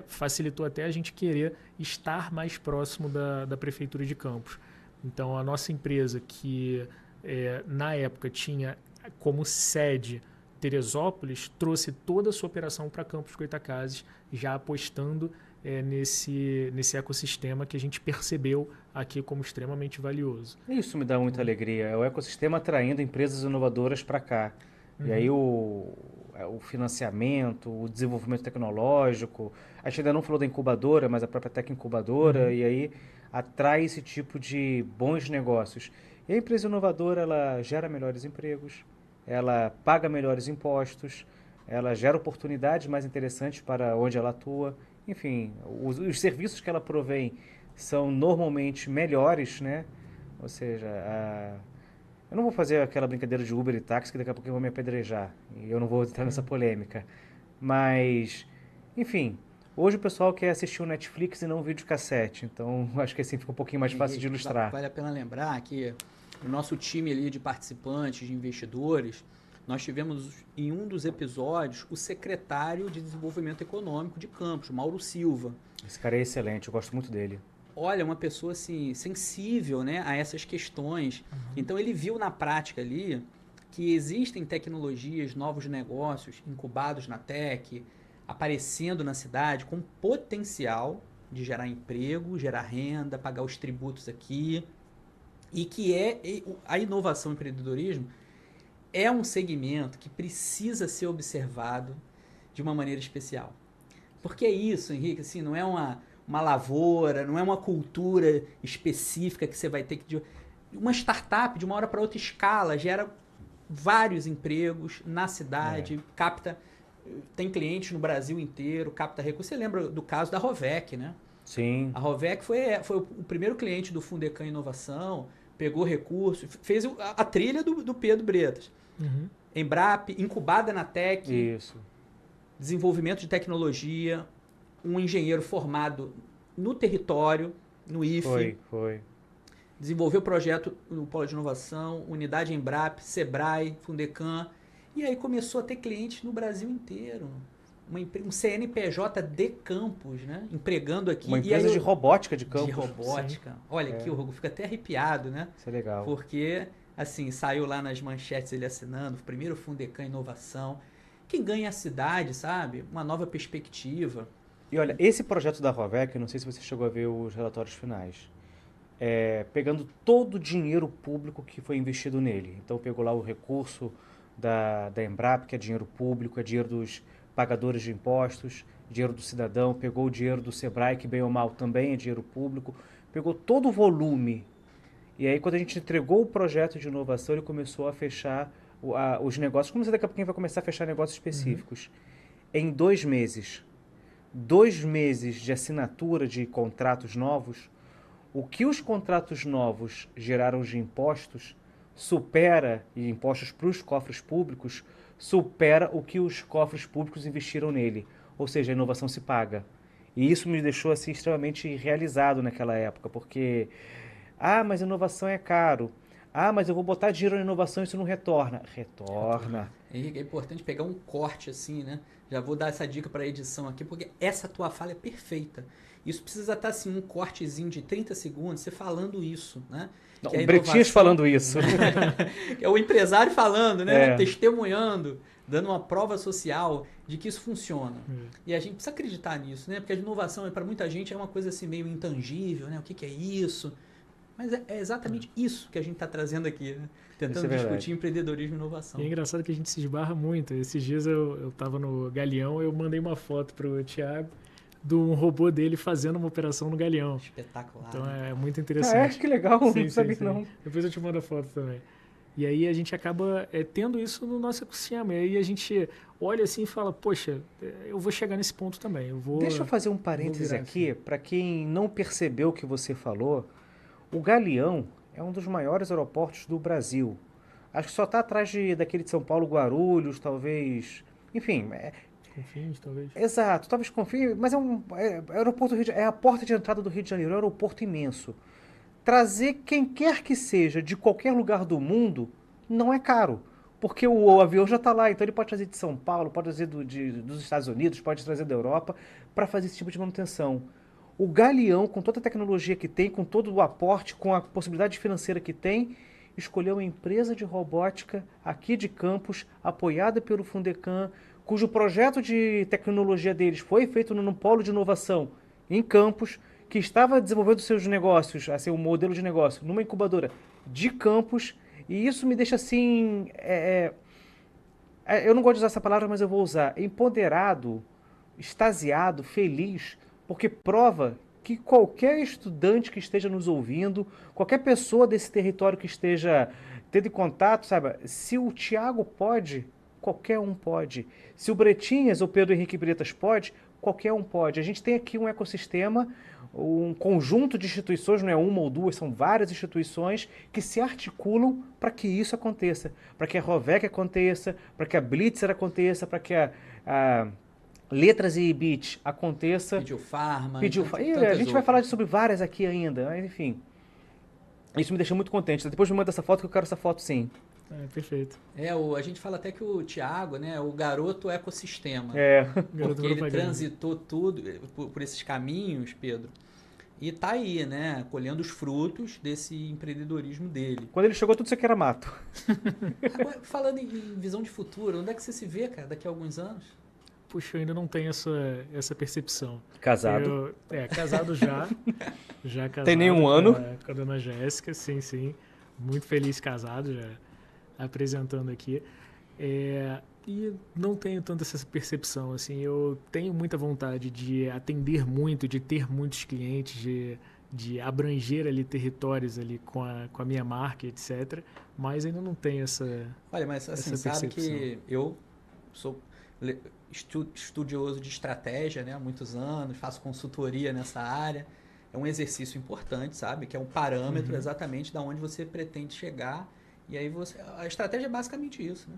facilitou até a gente querer estar mais próximo da Prefeitura de Campos. Então a nossa empresa que na época tinha como sede Teresópolis, trouxe toda a sua operação para Campos Goytacazes, já apostando nesse ecossistema que a gente percebeu aqui como extremamente valioso. Isso me dá muita alegria. É o ecossistema atraindo empresas inovadoras para cá. E aí o financiamento, o desenvolvimento tecnológico, a gente ainda não falou da incubadora, mas a própria Tec Incubadora, e aí atrai esse tipo de bons negócios. E a empresa inovadora, ela gera melhores empregos, ela paga melhores impostos, ela gera oportunidades mais interessantes para onde ela atua. Enfim, os serviços que ela provém são normalmente melhores, né? Ou seja, eu não vou fazer aquela brincadeira de Uber e táxi que daqui a pouco vão me apedrejar. E eu não vou entrar nessa polêmica. Mas, enfim, hoje o pessoal quer assistir o Netflix e não um videocassete. Então, acho que assim fica um pouquinho mais fácil de ilustrar. Vale a pena lembrar que o nosso time ali de participantes, de investidores, nós tivemos em um dos episódios o secretário de Desenvolvimento Econômico de Campos, Mauro Silva. Esse cara é excelente, eu gosto muito dele. Olha, uma pessoa assim, sensível, né, a essas questões. Então ele viu na prática ali que existem tecnologias, novos negócios incubados na Tec, aparecendo na cidade com potencial de gerar emprego, gerar renda, pagar os tributos aqui. E que a inovação e empreendedorismo é um segmento que precisa ser observado de uma maneira especial. Porque é isso, Henrique, assim, não é uma lavoura, não é uma cultura específica que você vai ter que... Uma startup, de uma hora para outra, escala, gera vários empregos na cidade, capta... Tem clientes no Brasil inteiro, capta recursos. Você lembra do caso da Rovec, né? Sim. A Rovec foi o primeiro cliente do Fundecam Inovação, pegou recursos, fez a trilha do Pedro Bretas. Embrap, incubada na Tec. Isso. Desenvolvimento de tecnologia, um engenheiro formado no território, no IFE. Foi. Desenvolveu projeto no Polo de Inovação, unidade Embrap, Sebrae, Fundecam. E aí começou a ter clientes no Brasil inteiro. Um CNPJ de Campos, né? Empregando aqui. Uma empresa de robótica de Campos. De robótica. Sim. Olha aqui, o Hugo fica até arrepiado, né? Isso é legal. Porque, assim, saiu lá nas manchetes ele assinando, o primeiro Fundecam Inovação. Quem ganha a cidade, sabe? Uma nova perspectiva. E olha, esse projeto da Rovec, não sei se você chegou a ver os relatórios finais, pegando todo o dinheiro público que foi investido nele. Então pegou lá o recurso da Embrap, que é dinheiro público, é dinheiro dos pagadores de impostos, dinheiro do cidadão, pegou o dinheiro do Sebrae, que bem ou mal também é dinheiro público, pegou todo o volume. E aí quando a gente entregou o projeto de inovação, ele começou a fechar os negócios, como você daqui a pouquinho vai começar a fechar negócios específicos. Em 2 meses. 2 meses de assinatura de contratos novos, o que os contratos novos geraram de impostos supera, e impostos para os cofres públicos, supera o que os cofres públicos investiram nele. Ou seja, a inovação se paga. E isso me deixou assim, extremamente realizado naquela época, porque, mas inovação é caro. Mas eu vou botar dinheiro na inovação e isso não retorna. Retorna. Henrique, é importante pegar um corte assim, né? Já vou dar essa dica para a edição aqui, porque essa tua fala é perfeita. Isso precisa estar assim, um cortezinho de 30 segundos, você falando isso, né? Não, Que a o Bretinhas falando isso. Que é o empresário falando, né? Testemunhando, dando uma prova social de que isso funciona. E a gente precisa acreditar nisso, né? Porque a inovação, para muita gente, é uma coisa assim meio intangível, né? O que é isso? Mas é exatamente isso que a gente está trazendo aqui, né? Tentando discutir empreendedorismo e inovação. E é engraçado que a gente se esbarra muito. Esses dias eu estava no Galeão, eu mandei uma foto pro Thiago de um robô dele fazendo uma operação no Galeão. Espetacular. Então é muito interessante. Que legal, não sabia não. Depois eu te mando a foto também. E aí a gente acaba tendo isso no nosso ecossistema. E aí a gente olha assim e fala, poxa, eu vou chegar nesse ponto também. Deixa eu fazer um parêntese aqui, para quem não percebeu o que você falou. O Galeão é um dos maiores aeroportos do Brasil. Acho que só está atrás daquele de São Paulo, Guarulhos, talvez. Enfim. Confins, talvez. Exato, talvez Confins, mas aeroporto do Rio de Janeiro, é a porta de entrada do Rio de Janeiro, é um aeroporto imenso. Trazer quem quer que seja de qualquer lugar do mundo não é caro, porque o avião já está lá, então ele pode trazer de São Paulo, pode trazer dos Estados Unidos, pode trazer da Europa, para fazer esse tipo de manutenção. O Galeão, com toda a tecnologia que tem, com todo o aporte, com a possibilidade financeira que tem, escolheu uma empresa de robótica aqui de Campos, apoiada pelo Fundecam, cujo projeto de tecnologia deles foi feito no polo de inovação em Campos, que estava desenvolvendo seus negócios, assim, um modelo de negócio, numa incubadora de Campos, e isso me deixa assim... eu não gosto de usar essa palavra, mas eu vou usar. Empoderado, extasiado, feliz, porque prova que qualquer estudante que esteja nos ouvindo, qualquer pessoa desse território que esteja tendo contato, sabe, se o Thiago pode, qualquer um pode. Se o Bretinhas ou Pedro Henrique Bretas pode, qualquer um pode. A gente tem aqui um ecossistema, um conjunto de instituições, não é uma ou duas, são várias instituições que se articulam para que isso aconteça, para que a Rovec aconteça, para que a Blitzer aconteça, para que a Letras e Bit aconteça. Pediu-Farma. A gente vai falar sobre várias aqui ainda, mas enfim. Isso me deixa muito contente. Depois me manda essa foto que eu quero essa foto sim. Perfeito. A gente fala até que o Thiago, né, o garoto ecossistema. Porque ele transitou tudo por esses caminhos, Pedro. E tá aí, né, colhendo os frutos desse empreendedorismo dele. Quando ele chegou, tudo isso aqui era mato. Agora, falando em visão de futuro, onde é que você se vê, cara, daqui a alguns anos? Puxa, eu ainda não tenho essa percepção. Casado? Casado já. Já casado. Tem nenhum ano? Com a dona Jéssica, sim. Muito feliz casado, já apresentando aqui. E não tenho tanta essa percepção, assim. Eu tenho muita vontade de atender muito, de ter muitos clientes, de abranger ali territórios ali com a minha marca, etc. Mas ainda não tenho essa. Olha, mas assim, sabe que eu sou estudioso de estratégia, né, há muitos anos, faço consultoria nessa área. É um exercício importante, sabe? Que é um parâmetro exatamente da onde você pretende chegar. E aí a estratégia é basicamente isso, né?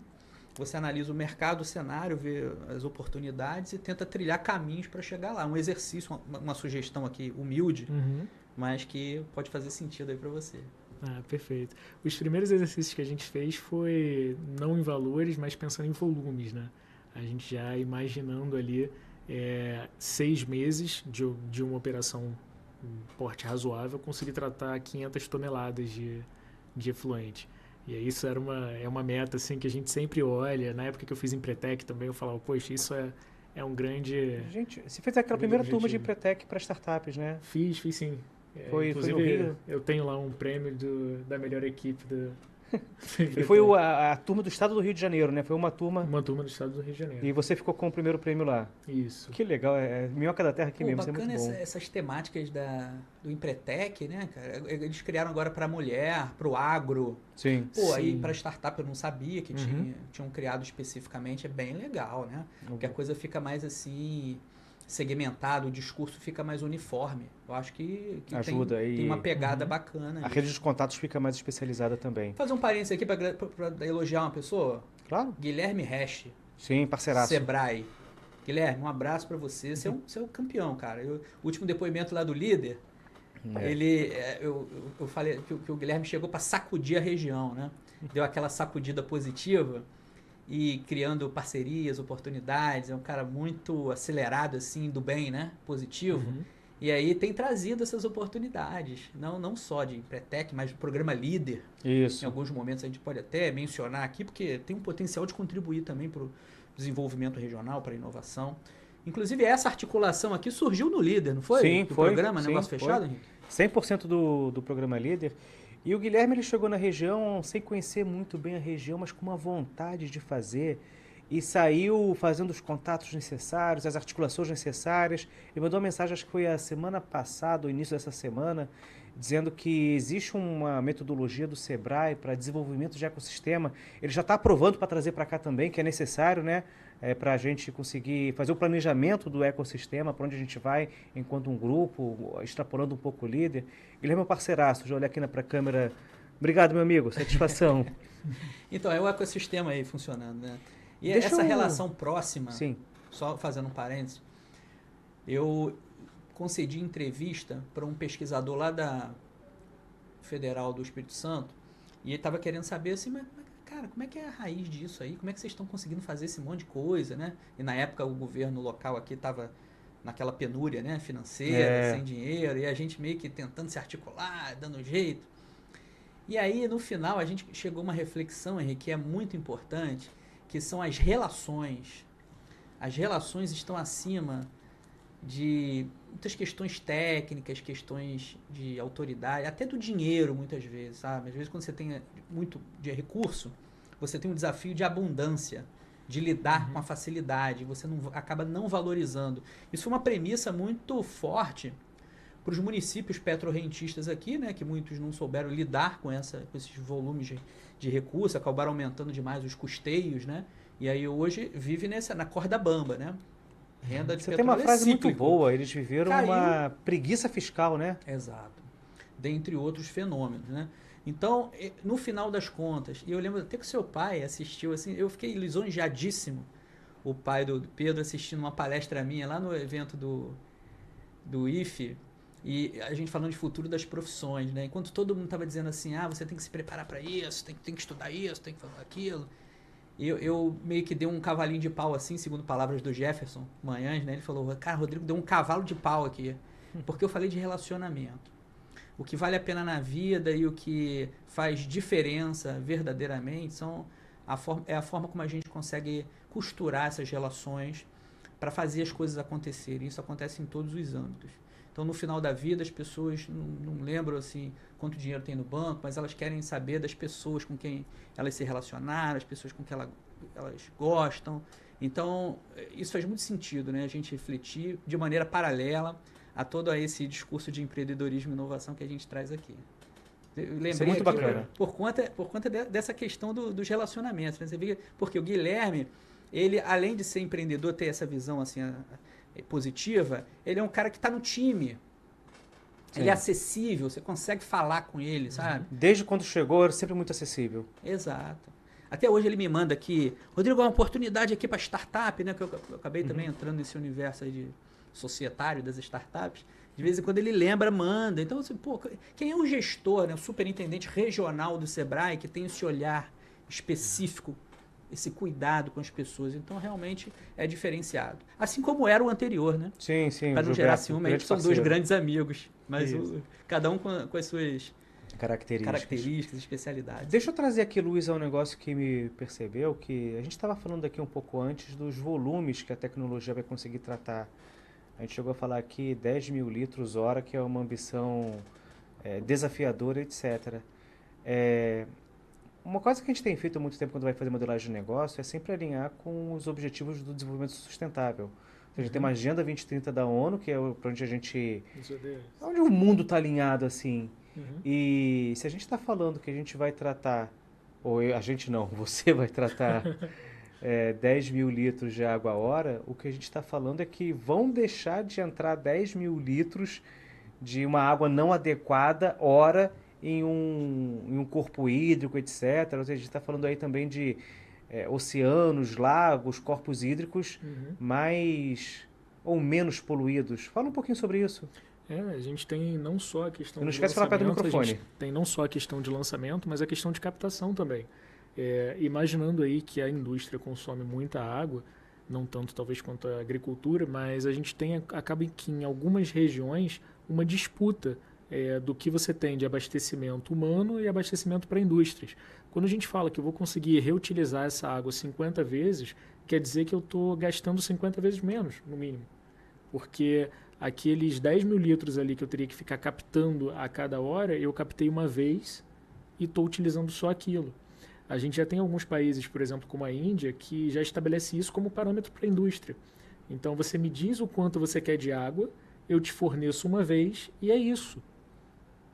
Você analisa o mercado, o cenário, vê as oportunidades e tenta trilhar caminhos para chegar lá. Um exercício, uma sugestão aqui humilde, mas que pode fazer sentido aí para você. Perfeito. Os primeiros exercícios que a gente fez foi não em valores, mas pensando em volumes, né? A gente já imaginando ali 6 meses de uma operação porte razoável, conseguir tratar 500 toneladas de efluente. E aí isso é uma meta assim, que a gente sempre olha. Na época que eu fiz Empretec também, eu falava, poxa, isso é um grande... Gente, você fez aquela primeira turma de Empretec para startups, né? Fiz sim. Foi no Rio? Eu tenho lá um prêmio da melhor equipe do... E foi a turma do estado do Rio de Janeiro, né? Foi uma turma... Uma turma do estado do Rio de Janeiro. E você ficou com o primeiro prêmio lá. Isso. Que legal, minhoca da terra aqui mesmo, isso é muito bom. Essas temáticas do Empretec, né, cara? Eles criaram agora para mulher, para o agro. Sim. Aí para startup eu não sabia que tinham criado especificamente, é bem legal, né? Porque a coisa fica mais assim... segmentado, o discurso fica mais uniforme. Eu acho que Ajuda, tem uma pegada bacana. A rede dos contatos fica mais especializada também. Vou fazer um parênteses aqui para elogiar uma pessoa. Claro. Guilherme Resch. Sim, parceiraço. Sebrae. Guilherme, um abraço para você. Você é um campeão, cara. O último depoimento lá do líder, eu falei que o Guilherme chegou para sacudir a região, né? Deu aquela sacudida positiva e criando parcerias, oportunidades. É um cara muito acelerado, assim, do bem, né? Positivo. E aí tem trazido essas oportunidades, não só de Empretec, mas do programa Líder. Isso. Em alguns momentos a gente pode até mencionar aqui, porque tem um potencial de contribuir também para o desenvolvimento regional, para a inovação. Inclusive, essa articulação aqui surgiu no Líder, não foi? Sim, do foi. Programa Negócio Fechado, Henrique? 100% do programa Líder. E o Guilherme ele chegou na região sem conhecer muito bem a região, mas com uma vontade de fazer. E saiu fazendo os contatos necessários, as articulações necessárias. Ele mandou uma mensagem, acho que foi a semana passada, o início dessa semana, dizendo que existe uma metodologia do Sebrae para desenvolvimento de ecossistema. Ele já está aprovando para trazer para cá também, que é necessário, né? Para a gente conseguir fazer o planejamento do ecossistema, para onde a gente vai enquanto um grupo, extrapolando um pouco o líder. Ele é meu parceiraço, já olhei aqui para a câmera. Obrigado, meu amigo, satisfação. Então, é o ecossistema aí funcionando, né? E essa relação próxima, Sim. Só fazendo um parênteses, eu concedi entrevista para um pesquisador lá da Federal do Espírito Santo e ele estava querendo saber assim, mas, cara, como é que é a raiz disso aí? Como é que vocês estão conseguindo fazer esse monte de coisa, né? E na época o governo local aqui estava naquela penúria, né, financeira, sem dinheiro, e a gente meio que tentando se articular, dando jeito. E aí, no final, a gente chegou a uma reflexão, Henrique, que é muito importante, que são as relações. As relações estão acima de muitas questões técnicas, questões de autoridade, até do dinheiro, muitas vezes, sabe? Às vezes, quando você tem muito de recurso, você tem um desafio de abundância, de lidar com a facilidade, você acaba não valorizando. Isso foi uma premissa muito forte para os municípios petrorrentistas aqui, né, que muitos não souberam lidar com esses volumes de recursos, acabaram aumentando demais os custeios, né? E aí hoje vive na corda bamba, né? Renda de Você petróleo tem uma frase muito cíclico. boa, eles viveram uma preguiça fiscal, né? Exato. Dentre outros fenômenos, né? Então, no final das contas, e eu lembro até que o seu pai assistiu, assim, eu fiquei lisonjeadíssimo, o pai do Pedro assistindo uma palestra minha lá no evento do IFE, e a gente falando de futuro das profissões, né? Enquanto todo mundo estava dizendo assim, você tem que se preparar para isso, tem que estudar isso, tem que fazer aquilo. Eu meio que dei um cavalinho de pau assim, segundo palavras do Jefferson Manhãs, né? Ele falou, cara, Rodrigo deu um cavalo de pau aqui, porque eu falei de relacionamento. O que vale a pena na vida e o que faz diferença verdadeiramente é a forma como a gente consegue costurar essas relações para fazer as coisas acontecerem. Isso acontece em todos os âmbitos. Então, no final da vida, as pessoas não lembram assim quanto dinheiro tem no banco, mas elas querem saber das pessoas com quem elas se relacionaram, as pessoas com quem elas gostam. Então, isso faz muito sentido, né? A gente refletir de maneira paralela a todo esse discurso de empreendedorismo e inovação que a gente traz aqui. Eu lembrei isso é muito bacana. Por conta dessa questão dos relacionamentos. Né? Você vê, porque o Guilherme, ele, além de ser empreendedor, ter essa visão assim, positiva, ele é um cara que está no time. Sim. Ele é acessível, você consegue falar com ele, sabe? Desde quando chegou, era sempre muito acessível. Exato. Até hoje ele me manda aqui, Rodrigo, uma oportunidade aqui para startup, né? Que eu acabei também entrando nesse universo aí de societário das startups. De vez em quando ele lembra, manda. Então, assim, pô, quem é o gestor, né? O superintendente regional do Sebrae que tem esse olhar específico, esse cuidado com as pessoas. Então, realmente é diferenciado. Assim como era o anterior, né? Sim, sim. Para não gerar ciúme, eles são dois grandes amigos. Mas cada um com as suas características, especialidades. Deixa eu trazer aqui, Luiz, um negócio que me percebeu, que a gente estava falando aqui um pouco antes dos volumes que a tecnologia vai conseguir tratar. A gente chegou a falar aqui 10 mil litros hora, que é uma ambição desafiadora, etc. Uma coisa que a gente tem feito há muito tempo quando vai fazer modelagem de negócio é sempre alinhar com os objetivos do desenvolvimento sustentável. A gente tem uma Agenda 2030 da ONU, que é para onde a gente... onde o mundo está alinhado, assim. E se a gente está falando que a gente vai tratar, ou a gente não, você vai tratar 10 mil litros de água a hora, o que a gente está falando é que vão deixar de entrar 10 mil litros de uma água não adequada hora em um corpo hídrico, etc. Ou seja, a gente está falando aí também de oceanos, lagos, corpos hídricos mais ou menos poluídos. Fala um pouquinho sobre isso. A gente tem não só a questão Não de esquece de falar perto do lançamento, a microfone. gente tem não só a questão de lançamento, mas a questão de captação também. Imaginando aí que a indústria consome muita água, não tanto talvez quanto a agricultura, mas a gente acaba que em algumas regiões uma disputa do que você tem de abastecimento humano e abastecimento para indústrias. Quando a gente fala que eu vou conseguir reutilizar essa água 50 vezes, quer dizer que eu estou gastando 50 vezes menos, no mínimo. Porque aqueles 10 mil litros ali que eu teria que ficar captando a cada hora, eu captei uma vez e estou utilizando só aquilo. A gente já tem alguns países, por exemplo, como a Índia, que já estabelece isso como parâmetro para a indústria. Então, você me diz o quanto você quer de água, eu te forneço uma vez e é isso.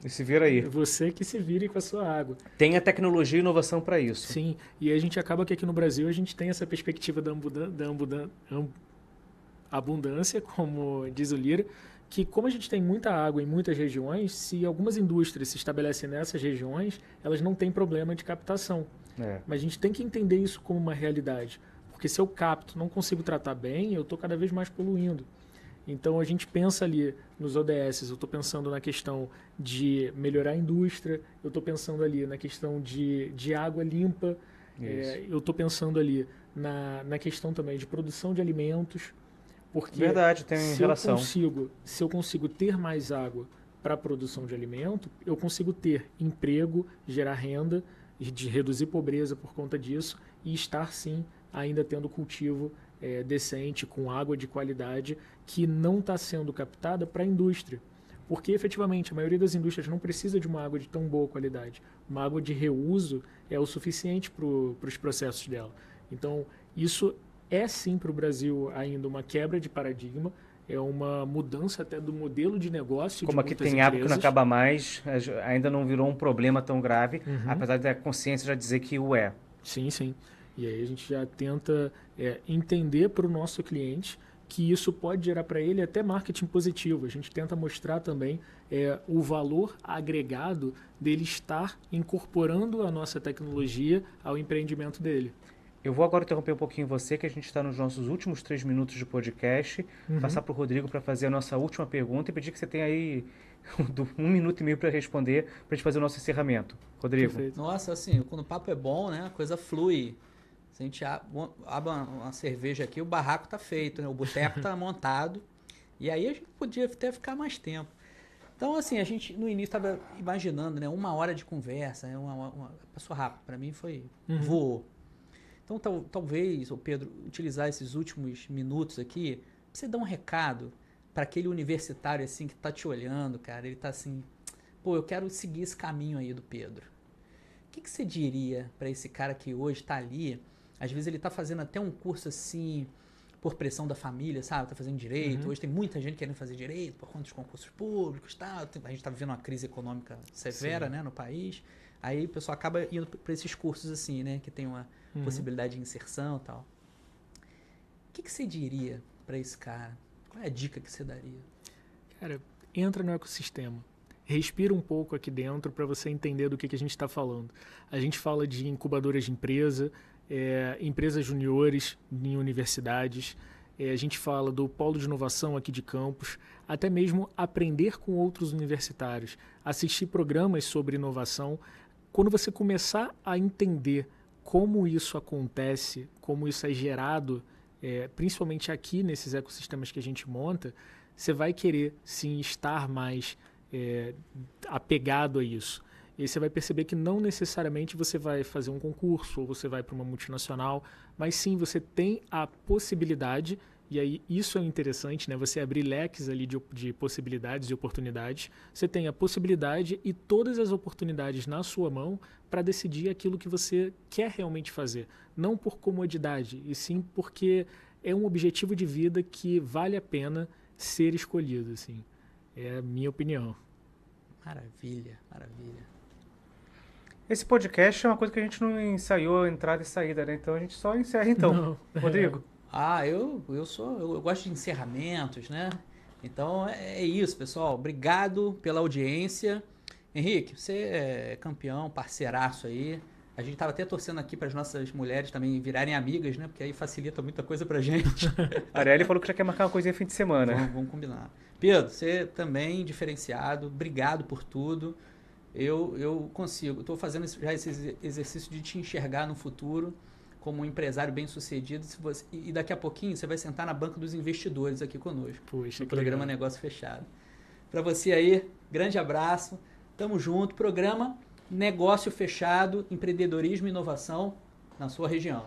E se vira aí. Você que se vire com a sua água. Tem a tecnologia e inovação para isso. Sim, e a gente acaba que aqui no Brasil a gente tem essa perspectiva da abundância, como diz o Lira, que como a gente tem muita água em muitas regiões, se algumas indústrias se estabelecem nessas regiões, elas não têm problema de captação. Mas a gente tem que entender isso como uma realidade, porque se eu capto, não consigo tratar bem, eu estou cada vez mais poluindo. Então a gente pensa ali nos ODS, eu estou pensando na questão de melhorar a indústria, eu estou pensando ali na questão de água limpa, eu estou pensando ali na questão também de produção de alimentos. Porque verdade, tem relação. Se eu consigo ter mais água para a produção de alimento, eu consigo ter emprego, gerar renda, de reduzir pobreza por conta disso e estar, sim, ainda tendo cultivo decente, com água de qualidade, que não está sendo captada para a indústria. Porque, efetivamente, a maioria das indústrias não precisa de uma água de tão boa qualidade. Uma água de reuso é o suficiente para os processos dela. Então, isso é sim para o Brasil ainda uma quebra de paradigma, é uma mudança até do modelo de negócio. Como aqui tem água que não acaba mais, ainda não virou um problema tão grave, apesar da consciência já dizer que o é. Sim, sim. E aí a gente já tenta entender para o nosso cliente que isso pode gerar para ele até marketing positivo. A gente tenta mostrar também o valor agregado dele estar incorporando a nossa tecnologia ao empreendimento dele. Eu vou agora interromper um pouquinho você, que a gente está nos nossos últimos 3 minutos de podcast, passar para o Rodrigo para fazer a nossa última pergunta e pedir que você tenha aí 1 minuto e meio para responder, para a gente fazer o nosso encerramento. Rodrigo. Perfeito. Nossa, assim, quando o papo é bom, né, a coisa flui. Se a gente abre uma cerveja aqui, o barraco tá feito, né, o boteco tá montado, e aí a gente podia até ficar mais tempo. Então, assim, a gente no início estava imaginando, né, 1 hora de conversa, passou rápido, para mim voou. Então, talvez, o Pedro, utilizar esses últimos minutos aqui, pra você dar um recado para aquele universitário assim que tá te olhando, cara, ele tá assim, pô, eu quero seguir esse caminho aí do Pedro. O que você diria para esse cara que hoje tá ali, às vezes ele tá fazendo até um curso assim, por pressão da família, sabe, tá fazendo direito, hoje tem muita gente querendo fazer direito por conta dos concursos públicos, tá? A gente tá vivendo uma crise econômica severa, né, no país, aí o pessoal acaba indo para esses cursos assim, né, que tem uma possibilidade de inserção e tal. O que você diria para esse cara? Qual é a dica que você daria? Cara, entra no ecossistema. Respira um pouco aqui dentro para você entender do que a gente está falando. A gente fala de incubadoras de empresa, empresas juniores em universidades, a gente fala do polo de inovação aqui de campus, até mesmo aprender com outros universitários, assistir programas sobre inovação. Quando você começar a entender como isso acontece, como isso é gerado, principalmente aqui nesses ecossistemas que a gente monta, você vai querer sim estar mais apegado a isso. E aí você vai perceber que não necessariamente você vai fazer um concurso ou você vai para uma multinacional, mas sim você tem a possibilidade, e aí isso é interessante, né? Você abrir leques ali de possibilidades e oportunidades. Você tem a possibilidade e todas as oportunidades na sua mão para decidir aquilo que você quer realmente fazer. Não por comodidade, e sim porque é um objetivo de vida que vale a pena ser escolhido, assim. É a minha opinião. Maravilha, maravilha. Esse podcast é uma coisa que a gente não ensaiou entrada e saída, né? Então a gente só encerra então. Não. Rodrigo. Eu gosto de encerramentos, né? Então é isso, pessoal. Obrigado pela audiência. Henrique, você é campeão, parceiraço aí. A gente tava até torcendo aqui para as nossas mulheres também virarem amigas, né? Porque aí facilita muita coisa pra gente. A Arielle falou que já quer marcar uma coisinha fim de semana. Vamos combinar. Pedro, você também diferenciado. Obrigado por tudo. Eu consigo. Estou fazendo já esse exercício de te enxergar no futuro como um empresário bem-sucedido. E daqui a pouquinho você vai sentar na banca dos investidores aqui conosco. Puxa, no que programa legal. Negócio Fechado. Para você aí, grande abraço. Tamo junto. Programa Negócio Fechado, Empreendedorismo e Inovação na sua região.